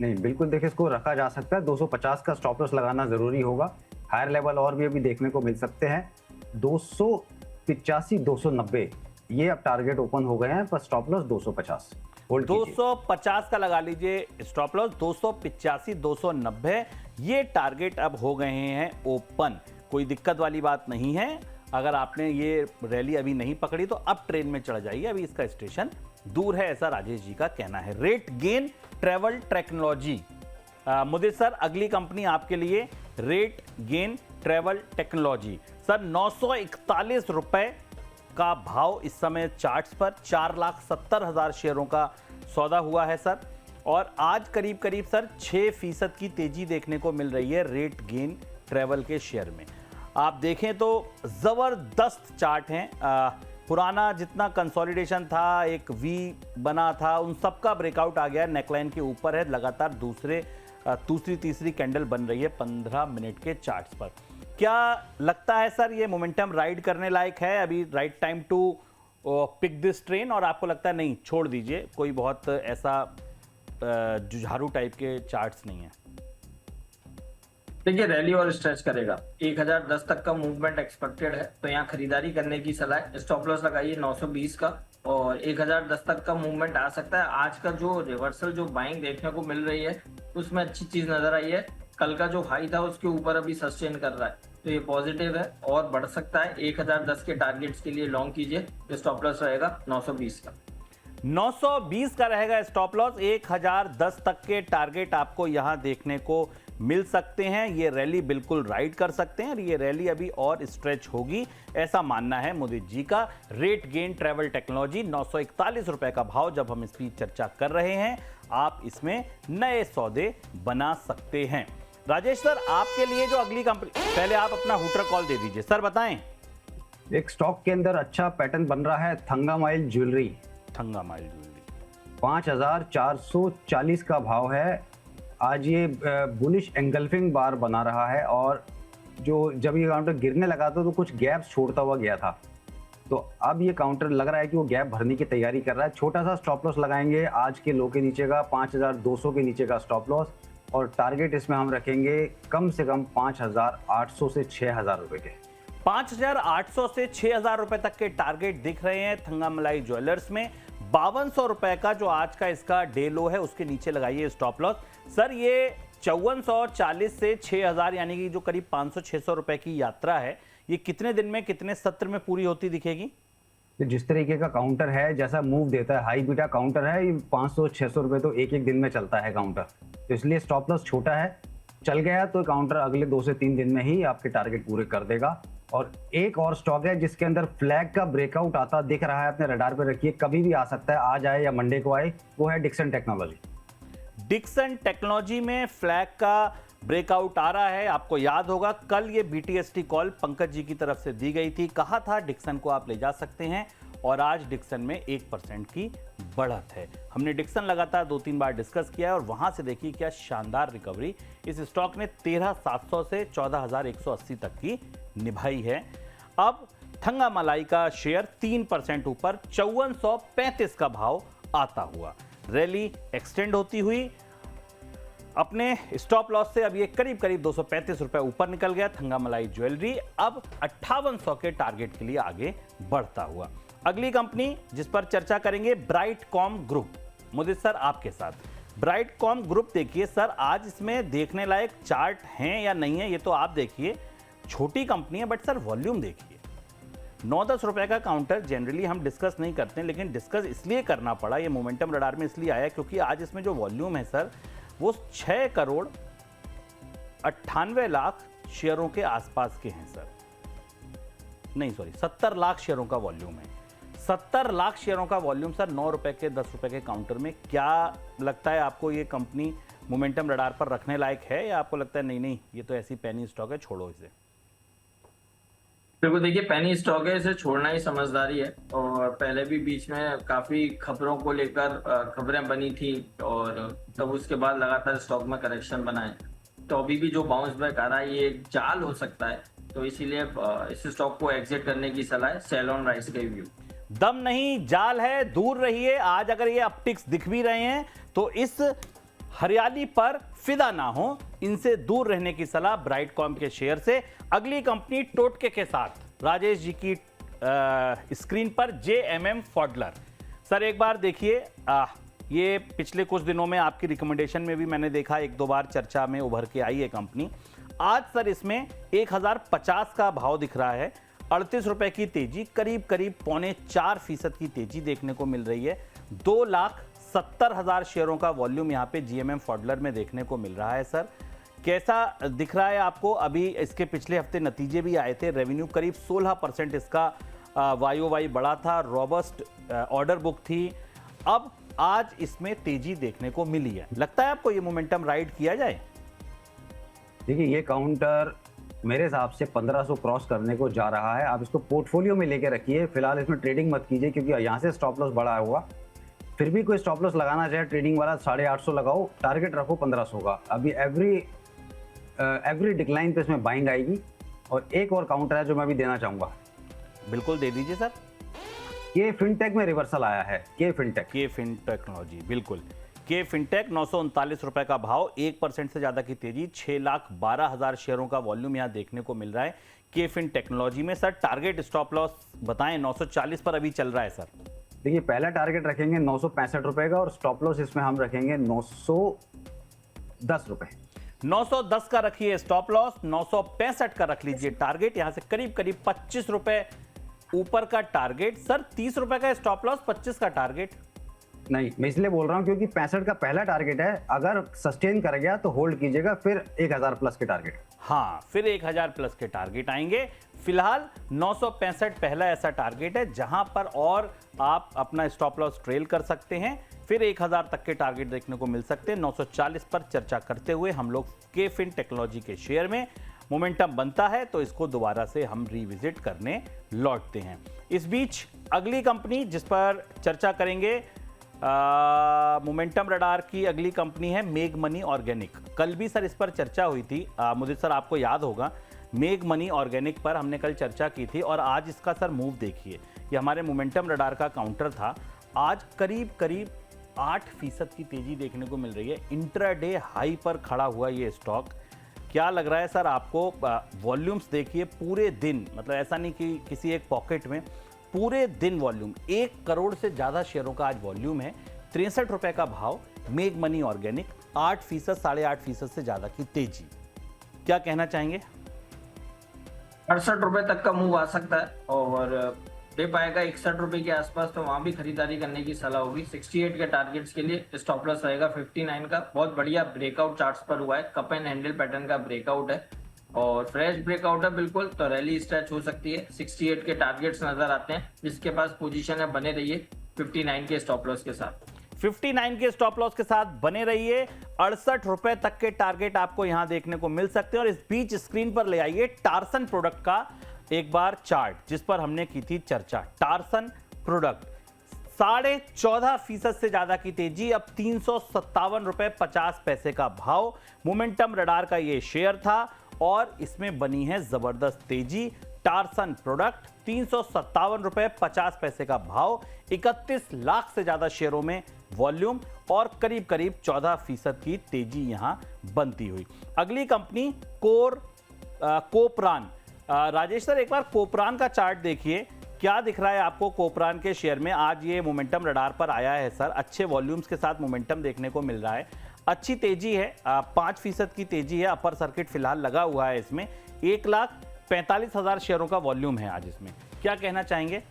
नहीं, बिल्कुल देखिए इसको रखा जा सकता है। 250 का स्टॉप लॉस लगाना जरूरी होगा। हायर लेवल और भी अभी देखने को मिल सकते हैं। 285, 290 ये अब टारगेट ओपन हो गए हैं, पर स्टॉप लॉस 250 होल्ड कीजिए। 250 का लगा लीजिए स्टॉप लॉस। 285, 290 ये टारगेट अब हो गए हैं ओपन। कोई दिक्कत वाली बात नहीं है। अगर आपने ये रैली अभी नहीं पकड़ी तो अब ट्रेन में चढ़ जाइए, अभी इसका स्टेशन दूर है, ऐसा राजेश जी का कहना है। रेट गेन ट्रेवल टेक्नोलॉजी, मुदित सर अगली कंपनी आपके लिए rate gain travel technology. Sir 941 रुपए का भाव इस समय चार्ट्स पर, 4,70,000 शेयरों का सौदा हुआ है सर। और आज करीब करीब सर 6% की तेजी देखने को मिल रही है रेट गेन ट्रेवल के शेयर में। आप देखें तो जबरदस्त चार्ट हैं। पुराना जितना कंसोलिडेशन था, एक वी बना था, उन सबका ब्रेकआउट आ गया, नेकलाइन के ऊपर है। लगातार दूसरी तीसरी कैंडल बन रही है 15 मिनट के चार्ट्स पर। क्या लगता है सर ये मोमेंटम राइड करने लायक है? अभी right time to pick this train, और आपको लगता है नहीं छोड़ दीजिए, कोई बहुत ऐसा जुझारू टाइप के चार्ट्स नहीं है? देखिए, रैली और स्ट्रेच करेगा, 1010 तक का मूवमेंट एक्सपेक्टेड है, तो यहाँ खरीदारी करने की सलाह है। स्टॉप लॉस लगाइए 920 का और 1010 तक का मूवमेंट आ सकता है। आज का जो रिवर्सल जो बाइंग देखने को मिल रही है उसमें अच्छी चीज नजर आई है। कल का जो हाई था उसके ऊपर अभी सस्टेन कर रहा है, तो ये पॉजिटिव है और बढ़ सकता है। 1010 के टारगेट्स के लिए लॉन्ग कीजिए। स्टॉप लॉस रहेगा 920 का। 920 का रहेगा स्टॉप लॉस। 1010 तक के टारगेट आपको यहां देखने को मिल सकते हैं। ये रैली बिल्कुल राइड कर सकते हैं और ये रैली अभी और स्ट्रेच होगी, ऐसा मानना है मुदित जी का। रेट गेन ट्रैवल टेक्नोलॉजी 941 रुपए का भाव, जब हम इसकी चर्चा कर रहे हैं, आप इसमें नए सौदे बना सकते हैं। राजेश सर, आपके लिए जो अगली कंपनी, पहले आप अपना हुटर कॉल दे दीजिए सर, बताएं। एक स्टॉक के अंदर अच्छा पैटर्न बन रहा है, थंगामाइल ज्वेलरी। थंगामाइल ज्वेलरी 5440 का भाव है। आज ये बुलिश एंगल्फिंग बार बना रहा है और जो जब ये काउंटर गिरने लगा था तो कुछ गैप छोड़ता हुआ गया था, तो अब ये काउंटर लग रहा है कि वो गैप भरने की तैयारी कर रहा है। छोटा सा स्टॉप लॉस लगाएंगे आज के लो के नीचे का, 5200 के नीचे का स्टॉप लॉस, और टारगेट इसमें हम रखेंगे कम से कम 5800 से 6000 रुपए के। 5800 से 6000 रुपए तक के टारगेट दिख रहे हैं थंगामलाई ज्वेलर्स में। 5200 रुपए का जो आज का इसका डे लो है, उसके नीचे लगाइए स्टॉप लॉस। सर, ये 5440 से 6000 यानी कि जो करीब 500-600 रुपए की यात्रा है, ये कितने दिन में, कितने सत्र में पूरी होती दिखेगी? तो जिस तरीके का काउंटर है, जैसा मूव देता है, हाई बीटा काउंटर है, ये 500-600 रुपए तो एक एक दिन में चलता है काउंटर, तो इसलिए स्टॉप लॉस छोटा है। चल गया तो काउंटर अगले 2 से 3 दिन में ही आपके टारगेट पूरे कर देगा। और एक और स्टॉक है जिसके अंदर फ्लैग का ब्रेकआउट आता दिख रहा है, अपने रडार पे रखिए, कभी भी आ सकता है, आज आए या मंडे को आए, वो है डिक्सन टेक्नोलॉजी। डिक्सन टेक्नोलॉजी में फ्लैग का ब्रेकआउट आ रहा है। आपको याद होगा कल ये BTST कॉल पंकज जी की तरफ से दी गई थी, कहा था डिक्सन को आप ले जा सकते हैं, और आज डिक्सन में 1% की बढ़त है। हमने डिक्सन लगातार 2-3 बार डिस्कस किया है और वहां से देखिए क्या शानदार रिकवरी इस स्टॉक ने 13700 से 14180 तक की निभाई है। अब थंगामलाई का शेयर 3% ऊपर 5435 का भाव आता हुआ, रैली एक्सटेंड होती हुई अपने स्टॉप लॉस से अब ये करीब करीब 235 रुपए ऊपर निकल गया। थंगामलाई ज्वेलरी अब 5800 के टारगेट के लिए आगे बढ़ता हुआ। अगली कंपनी जिस पर चर्चा करेंगे, ब्राइटकॉम ग्रुप। मुदित सर, आपके साथ ब्राइटकॉम ग्रुप। देखिए सर, आज इसमें देखने लायक चार्ट हैं या नहीं है ये तो आप देखिए, छोटी कंपनी है, बट सर वॉल्यूम देखिए, 9-10 रुपए का काउंटर जनरली हम डिस्कस नहीं करते हैं, लेकिन डिस्कस इसलिए करना पड़ा, ये मोमेंटम रडार में इसलिए आया क्योंकि आज इसमें जो वॉल्यूम है सर, वो 6 करोड़ 98 लाख शेयरों के आसपास के हैं सर। नहीं सॉरी, 70 लाख शेयरों का वॉल्यूम है। 70 लाख शेयरों का वॉल्यूम सर, 9 रुपए के 10 रुपए के काउंटर में। क्या लगता है आपको, ये कंपनी मोमेंटम रडार पर रखने लायक है, या आपको लगता है नहीं नहीं ये तो ऐसी पेनी स्टॉक है, छोड़ो इसे? बिल्कुल, देखिए पेनी स्टॉक है, इसे छोड़ना ही समझदारी है। और पहले भी बीच में काफी खबरों को लेकर खबरें बनी थी और तब उसके बाद लगातार स्टॉक में करेक्शन बना है, तो अभी भी जो बाउंस बैक आ रहा है ये एक जाल हो सकता है, तो इसीलिए इस स्टॉक को एग्जिट करने की सलाह है। सेल ऑन राइस के व्यू। दम नहीं, जाल है, दूर रहिए। आज अगर ये अपटिक्स दिख भी रहे हैं तो इस हरियाली पर फिदा ना हो, इनसे दूर रहने की सलाह ब्राइटकॉम के शेयर से। अगली कंपनी टोटके के साथ राजेश जी की स्क्रीन पर JMM फॉडलर। सर एक बार देखिए, ये पिछले कुछ दिनों में आपकी रिकमेंडेशन में भी मैंने देखा, 1-2 बार चर्चा में उभर के आई है कंपनी। आज सर इसमें 1050 का भाव दिख रहा है, 38 रुपए की तेजी, करीब करीब 3.25% की तेजी देखने को मिल रही है। 2,70,000 शेयरों का वॉल्यूम यहाँ पे GMM फॉडलर में देखने को मिल रहा है। सर कैसा दिख रहा है आपको? अभी इसके पिछले हफ्ते नतीजे भी आए थे, रेवेन्यू करीब 16% इसका YOY बढ़ा था, रॉबस्ट ऑर्डर बुक थी। अब आज इसमें तेजी देखने को मिली है, लगता है आपको ये मोमेंटम राइड किया जाए? देखिए, ये काउंटर मेरे हिसाब से 1500 क्रॉस करने को जा रहा है। आप इसको पोर्टफोलियो में लेके रखिए, फिलहाल इसमें ट्रेडिंग मत कीजिए क्योंकि यहाँ से स्टॉप लॉस बढ़ा हुआ। फिर भी कोई स्टॉप लॉस लगाना चाहे ट्रेडिंग वाला 850 लगाओ, टारगेट रखो 1500 का। अभी एवरी डिक्लाइन पे इसमें बाइंग आएगी। और एक और काउंटर है जो मैं भी देना चाहूंगा। बिल्कुल दे दीजिए सर। के फिनटेक में रिवर्सल आया है, के फिन टेक्नोलॉजी, बिल्कुल। के फिनटेक 939 रुपए का भाव, 1% से ज्यादा की तेजी, 6,12,000 शेयरों का वॉल्यूम यहां देखने को मिल रहा है के फिन टेक्नोलॉजी में। सर टारगेट स्टॉप लॉस बताएं, 940 पर अभी चल रहा है सर। देखिए, पहला टारगेट रखेंगे 965 रुपए का और स्टॉप लॉस इसमें हम रखेंगे 910 रुपए। 910 का रखिए स्टॉप लॉस, 965 का रख लीजिए टारगेट। यहां से करीब करीब 25 रुपए ऊपर का टारगेट। सर 30 रुपए का स्टॉप लॉस, 25 का टारगेट। नहीं, मैं इसलिए बोल रहा हूँ क्योंकि 65 का पहला टारगेट है, अगर सस्टेन कर गया तो होल्ड कीजिएगा, फिर 1000 प्लस के टारगेट। हाँ, फिर 1000 प्लस के टारगेट आएंगे। फिलहाल 965 पहला ऐसा टारगेट है जहां पर और आप अपना स्टॉप लॉस ट्रेल कर सकते हैं। फिर 1000 तक के टारगेट देखने को मिल सकते हैं। 940 पर चर्चा करते हुए हम लोग केफिन टेक्नोलॉजी के शेयर में मोमेंटम बनता है तो इसको दोबारा से हम रिविजिट करने लौटते हैं। इस बीच अगली कंपनी जिस पर चर्चा करेंगे, मोमेंटम रडार की अगली कंपनी है मेग मनी ऑर्गेनिक। कल भी सर इस पर चर्चा हुई थी, मुझे सर आपको याद होगा, मेग मनी ऑर्गेनिक पर हमने कल चर्चा की थी और आज इसका सर मूव देखिए। ये हमारे मोमेंटम रडार का काउंटर था, आज करीब करीब 8% की तेजी देखने को मिल रही है। इंट्राडे हाई पर खड़ा हुआ ये स्टॉक। क्या लग रहा है सर आपको? वॉल्यूम्स देखिए पूरे दिन, मतलब ऐसा नहीं कि किसी एक पॉकेट में, पूरे दिन वॉल्यूम 1 करोड़ से ज़्यादा शेयरों का आज वॉल्यूम है। 63 रुपए का भाव, मेग मनी ऑर्गेनिक, 8%, 8.5% से ज़्यादा की तेजी। क्या कहना चाहेंगे? 68 रुपए तक का मूव आ सकता है और दे पाएगा 61 रुपए के आसपास, तो वहां भी खरीदारी करने की सलाह होगी। 68 के टारगेट्स के लिए स्टॉप लॉस रहेगा 59 का। बहुत बढ़िया ब्रेकआउट चार्ट्स पर हुआ है, कप एंड हैंडल पैटर्न का ब्रेकआउट है और फ्रेश ब्रेकआउट है बिल्कुल, तो रैली स्ट्रेच हो सकती है। 68 के टारगेट्स नजर आते हैं, जिसके पास पोजीशन है बने रहिए 59 के स्टॉप लॉस के साथ। 59 के स्टॉप लॉस के साथ बने रहिए। 68 रुपए तक के टारगेट आपको यहां देखने को मिल सकते हैं। और इस बीच स्क्रीन पर ले आइए टारसन प्रोडक्ट का एक बार चार्ट, जिस पर हमने की थी चर्चा। टारसन प्रोडक्ट 14.5% से ज्यादा की तेजी, अब 357 रुपए 50 पैसे का भाव। मोमेंटम रडार का ये शेयर था और इसमें बनी है जबरदस्त तेजी। टारसन प्रोडक्ट 357 रुपए 50 पैसे का भाव, 31 लाख से ज्यादा शेयरों में वॉल्यूम और करीब करीब 14% की तेजी यहां बनती हुई। अगली कंपनी कोपरान। राजेश सर, एक बार कोपरान का चार्ट देखिए, क्या दिख रहा है आपको कोपरान के शेयर में? आज ये मोमेंटम रडार पर आया है सर, अच्छे वॉल्यूम्स के साथ मोमेंटम देखने को मिल रहा है, अच्छी तेजी है, 5% की तेजी है। अपर सर्किट फिलहाल लगा हुआ है इसमें, 1,45,000 शेयरों का वॉल्यूम है आज इसमें। क्या कहना चाहेंगे?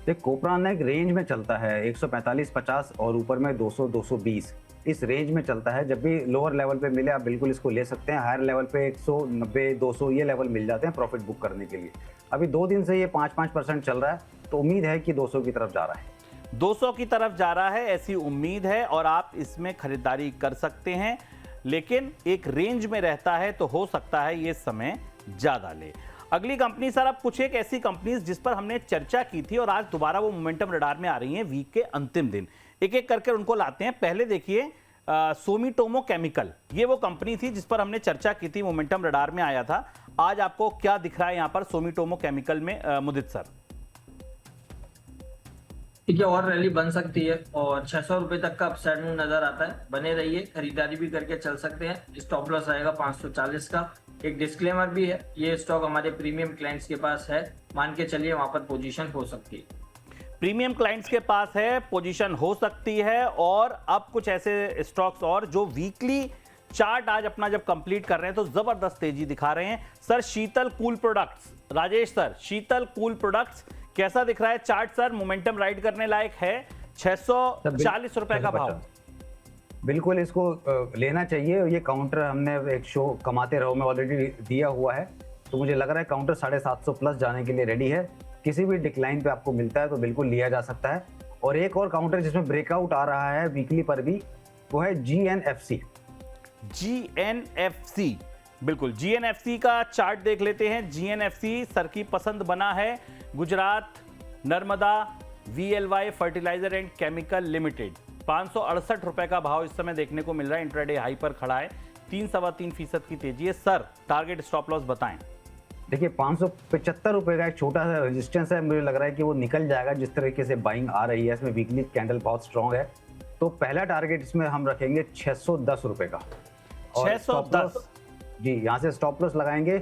देख, कोपरान एक रेंज में चलता है, 145-50 और ऊपर में 200-220, इस रेंज में चलता है। जब भी लोअर लेवल पे मिले आप बिल्कुल इसको ले सकते हैं। हायर लेवल पे 190-200 ये लेवल मिल जाते हैं प्रॉफिट बुक करने के लिए। अभी 2 दिन से ये 5% चल रहा है, तो उम्मीद है कि 200 की तरफ जा रहा है। 200 की तरफ जा रहा है ऐसी उम्मीद है और आप इसमें खरीदारी कर सकते हैं, लेकिन एक रेंज में रहता है तो हो सकता है ये समय ज्यादा ले। अगली कंपनी सर, अब कुछ एक ऐसी कंपनीज जिस पर हमने चर्चा की थी और आज दोबारा वो मोमेंटम रडार में आ रही हैं वीक के अंतिम दिन। एक एक करके उनको लाते हैं। पहले देखिए सोमिटोमो केमिकल, ये वो कंपनी थी जिस पर हमने चर्चा की थी, मोमेंटम रडार में आया था। आज आपको क्या दिख रहा है यहां पर सोमिटोमो केमिकल में मुदित सर? ठीक है, और रैली बन सकती है और 600 रुपए तक का अपसाइड मूव नजर आता है। बने रहिए, खरीदारी भी करके चल सकते हैं। स्टॉप लॉस आएगा 540 का। एक डिस्क्लेमर भी है, ये स्टॉक हमारे प्रीमियम क्लाइंट्स के पास है, मान के चलिए वहां पर पोजीशन हो सकती है। प्रीमियम क्लाइंट्स के पास है, पोजीशन हो सकती है। और अब कुछ ऐसे स्टॉक्स और जो वीकली चार्ट आज अपना जब कंप्लीट कर रहे हैं तो जबरदस्त तेजी दिखा रहे हैं। सर, शीतल कूल प्रोडक्ट्स, राजेश सर, शीतल कूल प्रोडक्ट्स कैसा दिख रहा है चार्ट सर? मोमेंटम राइड करने लायक है, 640 रुपए का भाव। बिल्कुल इसको लेना चाहिए। ये काउंटर हमने एक शो कमाते रहो में ऑलरेडी दिया हुआ है, तो मुझे लग रहा है काउंटर 750 प्लस जाने के लिए रेडी है। किसी भी डिक्लाइन पे आपको मिलता है तो बिल्कुल लिया जा सकता है। और एक और काउंटर जिसमें ब्रेकआउट आ रहा है वीकली पर भी, वो है GNFC। GNFC, बिल्कुल GNFC का चार्ट देख लेते हैं। GNFC सर की पसंद बना है। Gujarat Narmada VLY fertiliser and chemical limited, 568 रुपए का भाव इस समय देखने को मिल रहा है। इंट्राडे हाई पर खड़ा है, 3-3.25% की तेजी है। सर, टारगेट स्टॉप लॉस बताएं। देखिए, 575 रुपए का एक छोटा सा रेजिस्टेंस है, मुझे लग रहा है कि वो निकल जाएगा। जिस तरीके से बाइंग आ रही है, इसमें वीकली कैंडल बहुत स्ट्रांग है, तो पहला टारगेट इसमें हम रखेंगे 610 रुपए का। 610 जी, यहाँ से स्टॉप लॉस लगाएंगे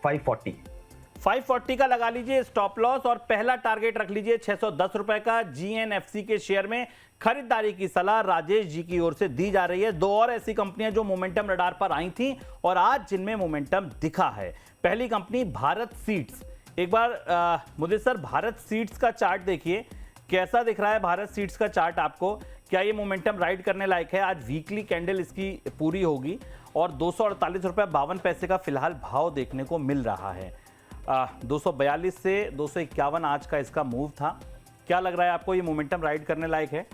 540 का लगा लीजिए स्टॉप लॉस और पहला टारगेट रख लीजिए 610 रुपए का। GNFC के शेयर में खरीदारी की सलाह राजेश जी की ओर से दी जा रही है। 2 और ऐसी कंपनियां जो मोमेंटम रडार पर आई थी और आज जिनमें मोमेंटम दिखा है। पहली कंपनी भारत सीड्स। एक बार मुझे सर भारत सीड्स का चार्ट देखिए, कैसा दिख रहा है भारत सीड्स का चार्ट आपको? क्या ये मोमेंटम राइड करने लायक है? आज वीकली कैंडल इसकी पूरी होगी और 248 रुपये 52 पैसे का फिलहाल भाव देखने को मिल रहा है। 242 से 251 आज का इसका मूव था। क्या लग रहा है आपको, ये मोमेंटम राइड करने लायक है?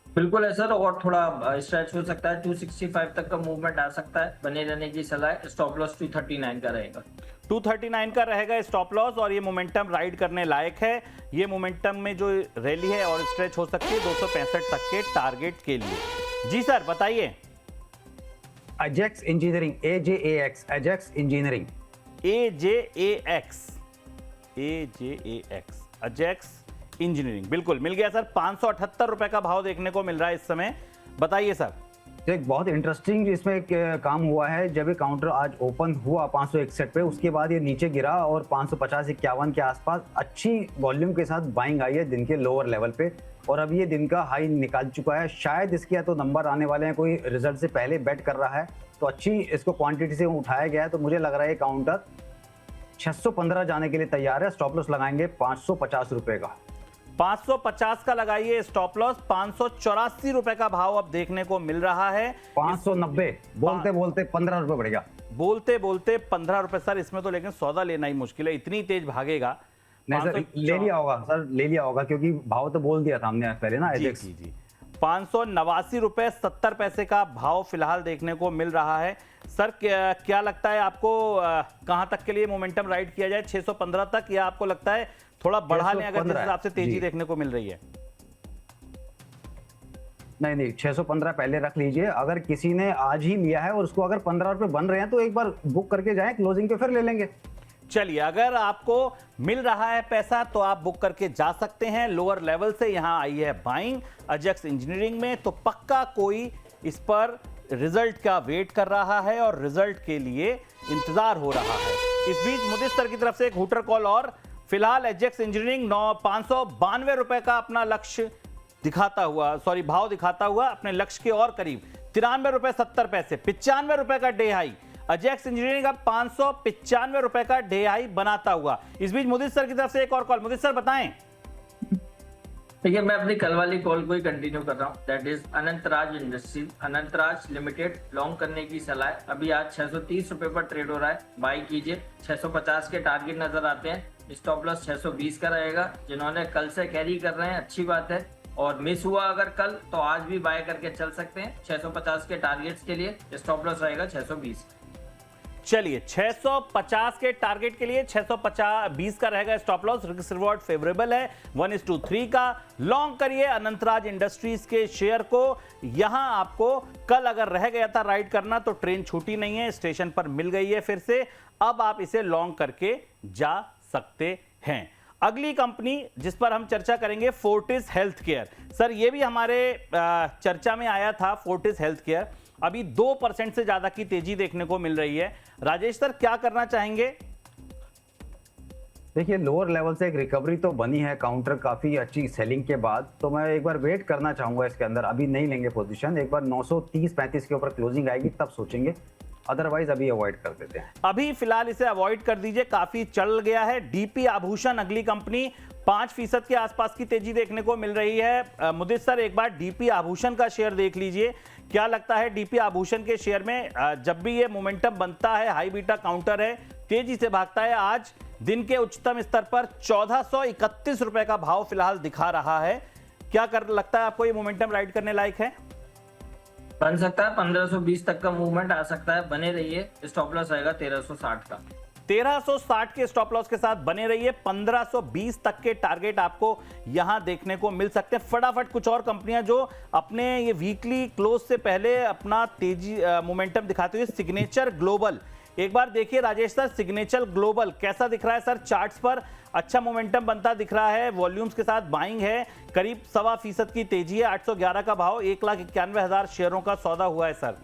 बिल्कुल है सर, और थोड़ा स्ट्रेच हो सकता है, 265 तक का मूवमेंट आ सकता है, बने रहने की सलाह है। स्टॉप लॉस 239 का रहेगा। 239 का रहेगा स्टॉप लॉस और ये मोमेंटम राइड करने लायक है। ये मोमेंटम में जो रैली है और स्ट्रेच हो सकती है 265 तक के टारगेट के लिए। जी सर बताइए। Ajax engineering, AJAX, Ajax engineering, AJAX, Ajax engineering, बिल्कुल मिल गया सर। 578 रुपए का भाव देखने को मिल रहा है इस समय। बताइए सर। तो एक बहुत इंटरेस्टिंग इसमें एक काम हुआ है। जब ये काउंटर आज ओपन हुआ 561 पे, उसके बाद ये नीचे गिरा और 550-51 के आसपास अच्छी वॉल्यूम के साथ बाइंग आई है दिन के लोअर लेवल पे, और अब ये दिन का हाई निकाल चुका है। शायद इसके या तो नंबर आने वाले हैं, कोई रिजल्ट से पहले बेट कर रहा है, तो अच्छी इसको क्वांटिटी से उठाया गया है। तो मुझे लग रहा है ये काउंटर 615 जाने के लिए तैयार है। स्टॉप लॉस लगाएंगे 550 रुपए का। 550 का लगाइए स्टॉप लॉस। 584 रुपए का भाव अब देखने को मिल रहा है। 590 बोलते बोलते 15 रुपए बढ़ेगा। बोलते बोलते 15 रुपए सर, इसमें तो लेकिन सौदा लेना ही मुश्किल है, इतनी तेज भागेगा। नहीं सर, ले लिया होगा सर, ले लिया होगा, क्योंकि भाव तो बोल दिया था हमने पहले ना। जी जी जी। 589 रुपए 70 पैसे का भाव फिलहाल देखने को मिल रहा है। सर क्या लगता है आपको, कहां तक के लिए मोमेंटम राइड किया जाए? 615 तक, या आपको लगता है थोड़ा बढ़ा लें अगर जिस हिसाब से तेजी देखने को मिल रही है? नहीं, 615 पहले रख लीजिए। अगर किसी ने आज ही लिया है और उसको अगर 15 रुपए बन रहे हैं तो एक बार बुक करके जाएं, क्लोजिंग पे फिर ले लेंगे। चलिए, अगर आपको मिल रहा है पैसा तो आप बुक करके जा सकते हैं। लोअर लेवल से यहां आई है बाइंग अजेक्स इंजीनियरिंग में, तो पक्का कोई इस पर रिजल्ट का वेट कर रहा है और रिजल्ट के लिए इंतजार हो रहा है। इस बीच मुदित सर की तरफ से एक हुटर कॉल और। फिलहाल अजेक्स इंजीनियरिंग 592 रुपए का अपना लक्ष्य दिखाता हुआ, भाव दिखाता हुआ अपने लक्ष्य के और करीब, 93 रुपए 70 पैसे, 95 रुपए का डे हाई। अजेक्स इंजीनियरिंग अब 595 रुपए का डे हाई बनाता हुआ। इस बीच मुदित सर की तरफ से एक और कॉल। मुदित सर बताएं। देखिए, मैं अपनी कल वाली कॉल को ही कंटिन्यू कर रहा हूँ, that is Anantraj industries, Anantraj limited long करने की सलाह है। अभी आज 630 रुपए पर ट्रेड हो रहा है, बाई कीजिए। 650 के टारगेट नजर आते हैं। स्टॉप लॉस 620 का रहेगा। जिन्होंने कल से कैरी कर रहे हैं अच्छी बात है, और मिस हुआ अगर कल तो आज भी बाय करके चल सकते हैं। 650 के टारगेट्स के लिए स्टॉप लॉस रहेगा 620। चलिए, 650 के टारगेट के लिए 620 का रहेगा stop loss. Risk reward favourable है 1:3 का। लॉन्ग करिए अनंतराज इंडस्ट्रीज के शेयर को। यहां आपको कल अगर रह गया था राइड करना तो ट्रेन छूटी नहीं है, स्टेशन पर मिल गई है फिर से। अब आप इसे लॉन्ग करके जा सकते हैं। अगली कंपनी जिस पर हम चर्चा करेंगे, फोर्टिस हेल्थ केयर। सर ये भी हमारे चर्चा में आया था। फोर्टिस हेल्थ केयर अभी 2% से ज्यादा की तेजी देखने को मिल रही है। राजेश सर क्या करना चाहेंगे? देखिए, लोअर लेवल से एक रिकवरी तो बनी है, काउंटर काफी अच्छी सेलिंग के बाद, तो मैं एक बार वेट करना चाहूंगा इसके अंदर। अभी नहीं लेंगे पोजीशन, एक बार 930-35 के ऊपर क्लोजिंग आएगी तब सोचेंगे, अदरवाइज अभी अवॉइड कर देते हैं। अभी फिलहाल इसे अवॉइड कर दीजिए, काफी चल गया है। डीपी आभूषण अगली कंपनी, 5% के आसपास की तेजी देखने को मिल रही है। मुदित सर एक बार डीपी आभूषण का शेयर देख लीजिए, क्या लगता है डीपी आभूषण के शेयर में? जब भी ये मोमेंटम बनता है, हाई बीटा काउंटर है, तेजी से भागता है। आज दिन के उच्चतम स्तर पर 1431 रुपए का भाव फिलहाल दिखा रहा है। क्या लगता है आपको ये मोमेंटम राइड करने लायक है? बन सकता है, 1520 तक का मूवमेंट आ सकता है, बने रहिए। स्टॉप लॉस रहेगा 1360 का। 1360 के स्टॉप लॉस के साथ बने रहिए। 1520 तक के टारगेट आपको यहां देखने को मिल सकते हैं। फटाफट कुछ और कंपनियां जो अपने ये वीकली क्लोज से पहले अपना तेजी मोमेंटम दिखाते हुए, सिग्नेचर ग्लोबल। एक बार देखिए राजेश सर, सिग्नेचर ग्लोबल कैसा दिख रहा है सर? चार्ट्स पर अच्छा मोमेंटम बनता दिख रहा है, वॉल्यूम्स के साथ बाइंग है, करीब 1.25% की तेजी है। 811 का भाव, 1,91,000 शेयरों का सौदा हुआ है सर।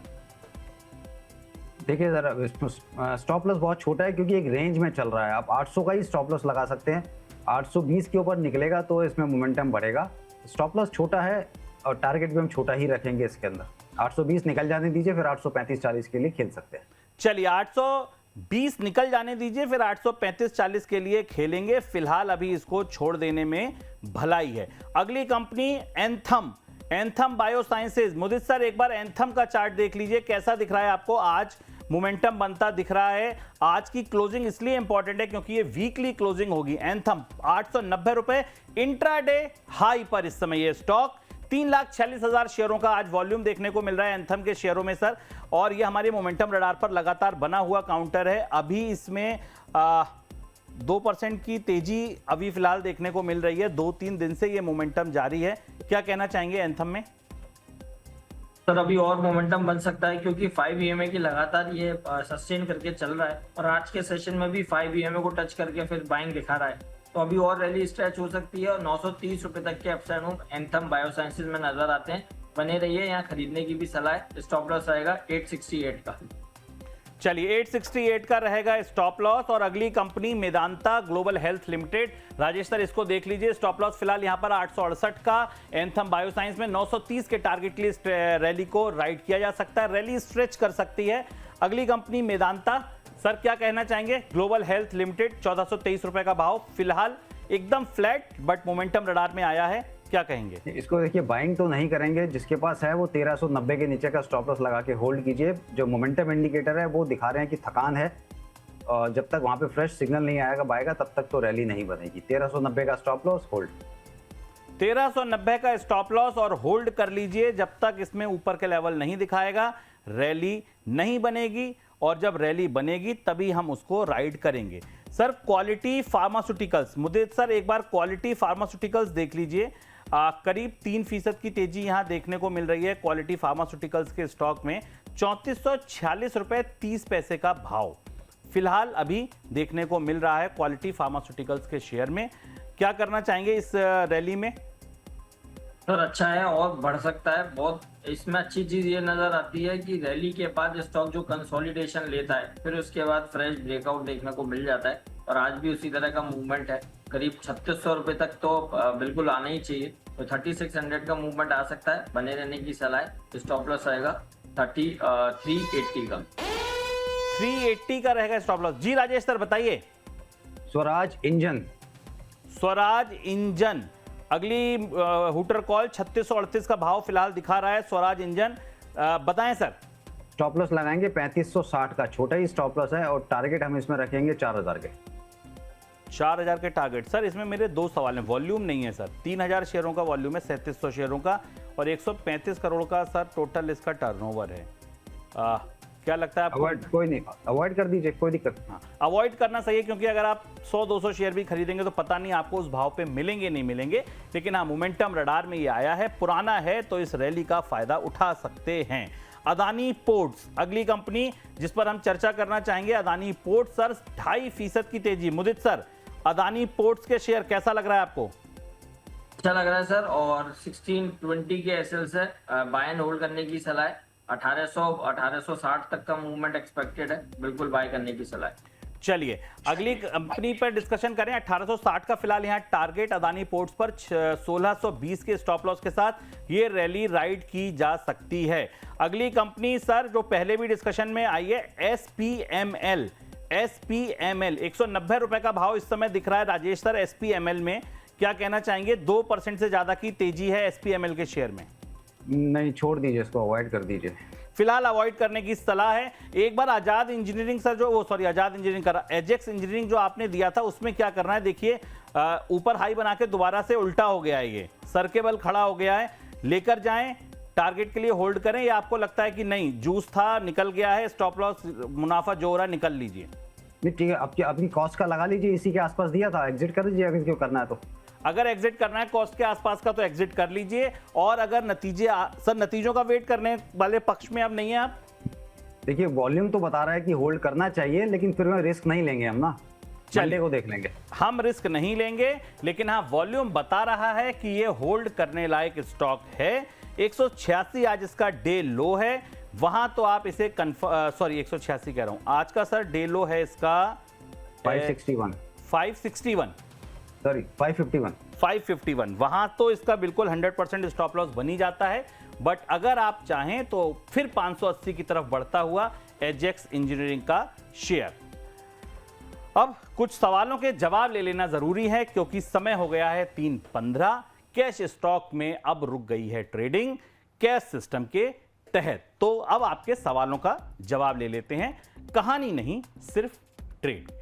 देखिए जरा, स्टॉप लॉस बहुत छोटा है क्योंकि एक रेंज में चल रहा है। आप 800 का ही स्टॉप लॉस लगा सकते हैं। 820 के ऊपर निकलेगा तो इसमें मोमेंटम बढ़ेगा। स्टॉप लॉस छोटा है और टारगेट भी हम छोटा ही रखेंगे इसके अंदर। 820 निकल जाने दीजिए, फिर 835-40 के लिए खेल सकते हैं। चलिए, 820 निकल जाने दीजिए, फिर 835-40 के लिए खेलेंगे। फिलहाल अभी इसको छोड़ देने में भलाई है। अगली कंपनी एंथम बायोसाइंसेज। मुदित सर एक बार एंथम का चार्ट देख लीजिए, कैसा दिख रहा है आपको? आज मोमेंटम बनता दिख रहा है। आज की क्लोजिंग इसलिए इंपॉर्टेंट है क्योंकि ये वीकली क्लोजिंग होगी। एंथम 890 रुपए इंट्राडे हाई पर इस समय ये स्टॉक। 3,46,000 शेयरों का आज वॉल्यूम देखने को मिल रहा है एंथम के शेयरों में सर, और ये हमारे मोमेंटम रडार पर लगातार बना हुआ काउंटर है। अभी इसमें 2% की तेजी अभी फिलहाल देखने को मिल रही है। 2-3 दिन से ये मोमेंटम जारी है। क्या कहना चाहेंगे एंथम में? सर अभी और मोमेंटम बन सकता है क्योंकि 5 EMA की लगातार ये सस्टेन करके चल रहा है, और आज के सेशन में भी 5 EMA को टच करके फिर बाइंग दिखा रहा है, तो अभी और रैली स्ट्रेच हो सकती है और 930 रुपए तक के अपसाइड मूव एंथम बायोसाइंसेज में नजर आते हैं। बने रहिए, यहाँ खरीदने की भी सलाह है। स्टॉप लॉस रहेगा 868 का। चलिए 868 का रहेगा स्टॉप लॉस। और अगली company Medanta global health limited. Rajesh sir इसको देख लीजिए, स्टॉप लॉस फिलहाल यहां पर 868 का। एंथम बायोसाइंस में 930 के टारगेट के लिए रैली को राइड किया जा सकता है, रैली स्ट्रेच कर सकती है। अगली कंपनी मेदांता, सर क्या कहना चाहेंगे? ग्लोबल हेल्थ लिमिटेड 1423 रुपए का भाव, फिलहाल एकदम फ्लैट बट मोमेंटम रडार में आया है, क्या कहेंगे? इसको देखिए, बाइंग तो नहीं करेंगे, जिसके पास है वो 1390 के नीचे का स्टॉप लॉस लगा के होल्ड कीजिए। जो मोमेंटम इंडिकेटर है वो दिखा रहे हैं कि थकान है, और जब तक वहां पे फ्रेश सिग्नल नहीं आएगा बाय का, तब तक तो रैली नहीं बनेगी। 1390 का स्टॉप लॉस होल्ड, 1390 का स्टॉप लॉस और होल्ड कर लीजिए। जब तक इसमें ऊपर के लेवल नहीं दिखाएगा रैली नहीं बनेगी, और जब रैली बनेगी तभी हम उसको राइड करेंगे। सर क्वालिटी फार्मास्यूटिकल्स, मुदित सर एक बार क्वालिटी फार्मास्यूटिकल्स देख लीजिए। करीब 3% की तेजी यहां देखने को मिल रही है क्वालिटी फार्मास्यूटिकल्स के स्टॉक में। 3446 रुपए 30 पैसे का भाव फिलहाल अभी देखने को मिल रहा है क्वालिटी फार्मास्यूटिकल्स के शेयर में। क्या करना चाहेंगे इस रैली में? सर अच्छा है और बढ़ सकता है बहुत। इसमें अच्छी चीज ये नजर आती है कि रैली के बाद स्टॉक जो कंसोलिडेशन लेता है फिर उसके बाद फ्रेश ब्रेकआउट देखने को मिल जाता है, और आज भी उसी तरह का मूवमेंट है। करीब 3600 रुपए तक तो बिल्कुल आना ही चाहिए, तो 3600 का मूवमेंट आ सकता है। बने रहने की सलाह है। स्टॉप लॉस रहेगा 380 का। 380 का रहेगा स्टॉप लॉस। जी राजेश सर बताइए। स्वराज इंजन अगली हुटर कॉल 3638 का भाव फिलहाल दिखा रहा है स्वराज इंजन, बताएं सर। स्टॉप लॉस लगाएंगे 3560 का, छोटा ही स्टॉप लॉस है, और टारगेट हम इसमें रखेंगे 4000 के। 4000 के टारगेट। सर इसमें मेरे 2 सवाल हैं। वॉल्यूम नहीं है सर, 3000 शेयरों का वॉल्यूम है, 3700 शेयरों का, और 135 करोड़ का सर टोटल इसका टर्नओवर है। क्या लगता है आपको? कोई नहीं, अवॉइड कर दीजिए, कोई दिक्कत नहीं। अवॉइड करना सही है, क्योंकि अगर आप 100-200 शेयर भी खरीदेंगे तो पता नहीं आपको उस भाव पे मिलेंगे नहीं मिलेंगे। लेकिन हाँ, मोमेंटम रडार में ये आया है, पुराना है, तो इस रैली का फायदा उठा सकते हैं। अदानी पोर्ट्स अगली कंपनी जिस पर हम चर्चा करना चाहेंगे। अदानी पोर्ट्स सर 2.5% की तेजी। मुदित सर अदानी पोर्ट्स के शेयर कैसा लग रहा है आपको? अच्छा लग रहा है सर, और 1620 के एसएल से बाय एंड होल्ड करने की सलाह है। 1860 तक का मूवमेंट एक्सपेक्टेड है, बिल्कुल बाय करने की सलाह है। चलिए अगली कंपनी पर डिस्कशन करें। 1860 का फिलहाल यहां टारगेट अदानी पोर्ट्स पर 1620 के स्टॉप लॉस के साथ ये रैली राइड की जा सकती है। अगली कंपनी सर जो पहले भी डिस्कशन में आई है, एसपीएमएल 190 रुपए का भाव इस समय दिख रहा है। राजेश सर एसपीएमएल में क्या कहना चाहेंगे? 2% से ज्यादा की तेजी है एसपीएमएल के शेयर में। नहीं, छोड़ दीजिए, इसको अवॉइड कर दीजिए, फिलहाल अवॉइड करने की सलाह है। एक बार आजाद इंजीनियरिंग सर आजाद इंजीनियरिंग कर एजेक्स इंजीनियरिंग जो आपने दिया था उसमें क्या करना है देखिए, ऊपर हाई बना के दोबारा से उल्टा हो गया है, ये सर के बल खड़ा हो गया है। लेकर जाएं, टारगेट के लिए होल्ड करें, या आपको लगता है कि नहीं जूस था निकल गया है, स्टॉप लॉस मुनाफा जो हो रहा है निकल लीजिए? नहीं ठीक है, अपनी कॉस्ट का लगा लीजिए, इसी के आसपास दिया था, एग्जिट कर दीजिए अगर क्यों करना है तो। अगर एग्जिट करना है कॉस्ट के आसपास का तो एग्जिट कर लीजिए, और अगर नतीजों का वेट करने वाले पक्ष में अब नहीं है आप? देखिए वॉल्यूम तो बता रहा है कि होल्ड करना चाहिए, लेकिन फिर में रिस्क नहीं लेंगे हम ना, चलिए को देख लेंगे। हम रिस्क नहीं लेंगे, लेकिन हाँ वॉल्यूम बता रहा है कि ये होल्ड करने लायक स्टॉक है। 186 आज इसका डे लो है, वहां तो आप इसे 186 कह रहा हूं, आज का सर डे लो है इसका 551, वहां तो इसका बिल्कुल 100% स्टॉप लॉस बनी जाता है। बट अगर आप चाहें तो फिर 580 की तरफ बढ़ता हुआ एजेक्स इंजीनियरिंग का शेयर। अब कुछ सवालों के जवाब ले लेना जरूरी है क्योंकि समय हो गया है 3:15। कैश स्टॉक में अब रुक गई है ट्रेडिंग कैश सिस्टम के तहत। तो अब आपके सवालों का जवाब ले लेते हैं, कहानी नहीं सिर्फ ट्रेड में।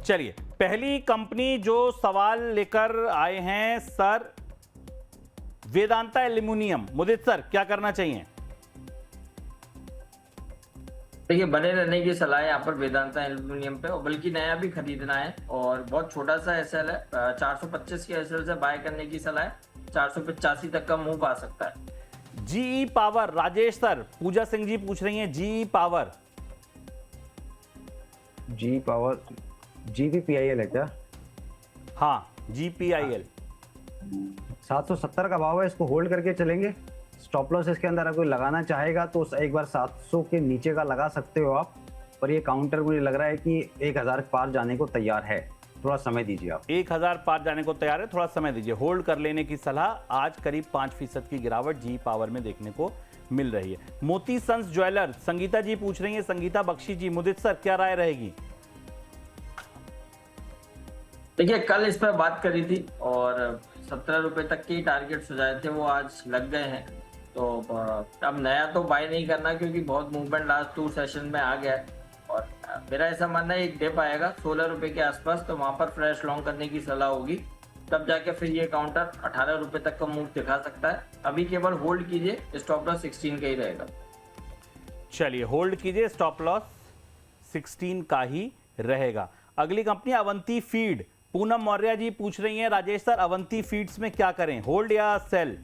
चलिए, पहली कंपनी जो सवाल लेकर आए हैं सर, वेदांता एल्यूमिनियम। मुदित सर, क्या करना चाहिए? देखिए, बने रहने की सलाह है यहाँ पर वेदांता एल्यूमिनियम पे, और बल्कि नया भी खरीदना है और बहुत छोटा सा एसएल है। 425 के एसएल से बाय करने की सलाह है। 485 तक का मूव आ सकता है। जीई पावर, राजेश सर, पूजा सिंह जी पूछ रही हैं जीई पावर। जी पावर GPPIL है क्या? हाँ, GPIL 770 का भाव है, इसको होल्ड करके चलेंगे। स्टॉप लॉस इसके अंदर अगर लगाना चाहेगा तो एक बार 700 के नीचे का लगा सकते हो आप, पर ये काउंटर मुझे लग रहा है कि 1000 पार जाने को तैयार है, थोड़ा समय दीजिए आप। 1000 पार जाने को तैयार है, थोड़ा समय दीजिए। होल्ड कर लेने की सलाह। आज करीब 5% की गिरावट जी पावर में देखने को मिल रही है। मोती सन्स ज्वेलर, संगीता जी पूछ रही है, संगीता बख्शी जी। मुदित सर, क्या राय रहेगी? देखिए, कल इस पर बात करी थी और 17 रुपए तक के टारगेट सुझाए थे, वो आज लग गए हैं। तो अब नया तो बाय नहीं करना क्योंकि बहुत मूवमेंट लास्ट 2 सेशन में आ गया है, और मेरा ऐसा मानना है एक डिप आएगा 16 रुपए के आसपास, तो वहां पर फ्रेश लॉन्ग करने की सलाह होगी। तब जाके फिर ये काउंटर 18 रुपए तक का मूव दिखा सकता है। अभी केवल होल्ड कीजिए, स्टॉप लॉस 16 का ही रहेगा। चलिए, होल्ड कीजिए, स्टॉप लॉस 16 का ही रहेगा। अगली कंपनी अवंती फीड। पूनम मौर्य जी पूछ रही हैं, राजेश सर अवंती फीड्स में क्या करें, होल्ड या सेल?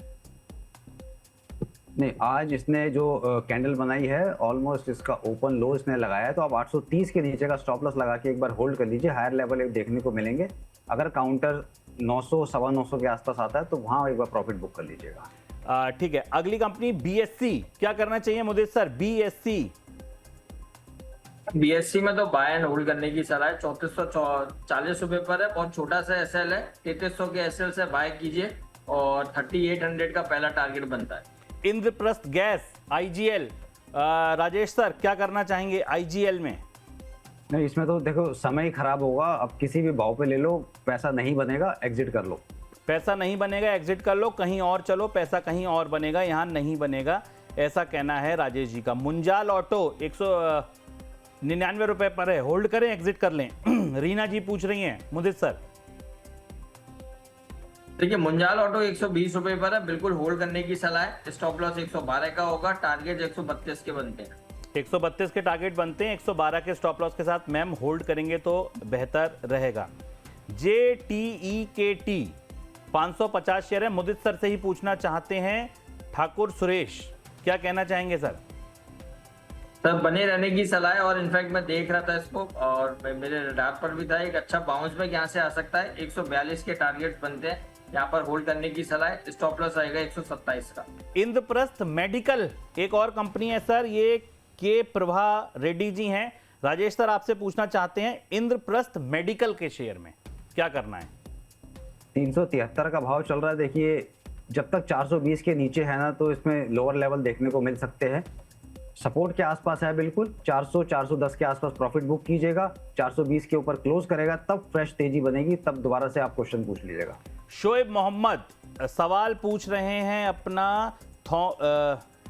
नहीं, आज इसने जो कैंडल बनाई है, ऑलमोस्ट इसका ओपन लो इसने लगाया है, तो आप 830 के नीचे का स्टॉप लॉस लगा के एक बार होल्ड कर लीजिए। हायर लेवल एक देखने को मिलेंगे। अगर काउंटर 900 सवा 900 के आसपास आता है तो वहां एक बार प्रॉफिट बुक कर लीजिएगा। ठीक है। अगली कंपनी BSC, क्या करना चाहिए मुदित सर? BSC में तो बाय एंड होल्ड करने की सलाह है। 3440 रुपए पर है, बहुत छोटा सा एसएल है। 3300 के एसएल से बाय कीजिए और 3800 का पहला टारगेट बनता है। Indraprastha gas, IGL, Rajesh sir क्या करना चाहेंगे IGL में? नहीं, इसमें तो देखो समय ही खराब होगा। अब किसी भी भाव पे ले लो, पैसा नहीं बनेगा, एग्जिट कर लो। पैसा नहीं बनेगा, एग्जिट कर लो, कहीं और चलो, पैसा कहीं और बनेगा, यहां नहीं बनेगा, ऐसा कहना है राजेश जी का। मुंजाल ऑटो 199 रुपए पर है, होल्ड करें, एग्जिट कर लें? रीना जी पूछ रही हैं, मुदित सर। देखिए, मुंजाल ऑटो 120 रुपए पर है, बिल्कुल होल्ड करने की सलाह है। स्टॉप लॉस 112 का होगा, टारगेट 132 के बनते हैं। 132 के टारगेट बनते हैं, 112 के स्टॉप लॉस के साथ मैम होल्ड करेंगे तो बेहतर रहेगा। JTEKT 550 शेयर है, मुदित सर से ही पूछना चाहते हैं। ठाकुर सुरेश, क्या कहना चाहेंगे सर? सर, बने रहने की सलाह है, और इनफैक्ट मैं देख रहा था इसको और मेरे रडार पर भी था, एक अच्छा बाउंस बैक यहाँ से आ सकता है। 142 के टारगेट बनते हैं, यहाँ पर होल्ड करने की सलाह है। स्टॉप लॉस आएगा 127 का। इंद्रप्रस्थ मेडिकल एक और कंपनी है सर, ये के प्रभा रेड्डी जी हैं। राजेश सर आपसे पूछना चाहते हैं, इंद्रप्रस्थ मेडिकल के शेयर में क्या करना है? 373 का भाव चल रहा है। देखिए, जब तक 420 के नीचे है ना, तो इसमें लोअर लेवल देखने को मिल सकते हैं। सपोर्ट के आसपास है बिल्कुल, 400 410 के आसपास प्रॉफिट बुक कीजिएगा। 420 के ऊपर क्लोज करेगा तब फ्रेश तेजी बनेगी, तब दोबारा से आप क्वेश्चन पूछ लीजिएगा। शोएब मोहम्मद सवाल पूछ रहे हैं अपना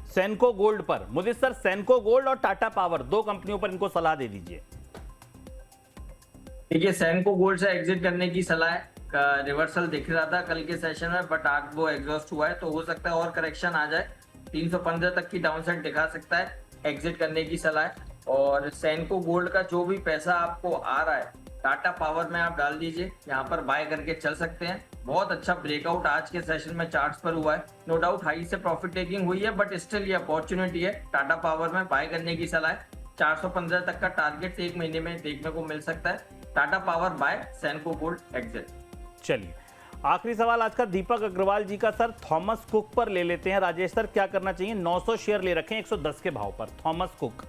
सेनको गोल्ड पर। मुझे सर सेनको गोल्ड और टाटा पावर, दो कंपनियों पर इनको सलाह दे दीजिए। देखिए, सेनको गोल्ड से एग्जिट करने की सलाह है। रिवर्सल दिख रहा था कल के सेशन में, बट आज वो एग्जॉस्ट हुआ है, तो हो सकता है और करेक्शन आ जाए। 315 तक की डाउनसाइड दिखा सकता है, एग्जिट करने की सलाह है। और सेनको गोल्ड का जो भी पैसा आपको आ रहा है, टाटा पावर में आप डाल दीजिए, यहाँ पर बाय करके चल सकते हैं। बहुत अच्छा ब्रेकआउट आज के सेशन में चार्ट्स पर हुआ है। नो डाउट हाई से प्रॉफिट टेकिंग हुई है, बट स्टिल ये अपॉर्चुनिटी है। टाटा पावर में बाय करने की सलाह है। 415 तक का टारगेट 1 महीने में देखने को मिल सकता है। Tata power bye, सेनको gold exit. चलिए, आखिरी सवाल आज का दीपक अग्रवाल जी का सर, थॉमस कुक पर ले लेते हैं। राजेश सर क्या करना चाहिए? 900 शेयर ले रखे हैं 110 के भाव पर, थॉमस कुक।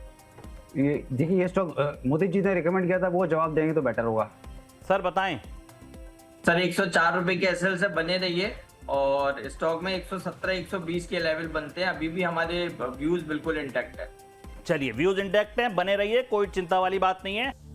ये देखिए, ये स्टॉक मोदी जी ने रिकमेंड किया था, वो जवाब देंगे तो बेटर होगा। सर बताएं। सर 104 रुपए के एसएल से बने रहिए, और स्टॉक में 117 120 के लेवल बनते हैं। अभी भी हमारे व्यूज बिल्कुल इंटैक्ट है। चलिए व्यूज इंडेक्ट हैं, बने रहिए, कोई चिंता वाली बात नहीं है।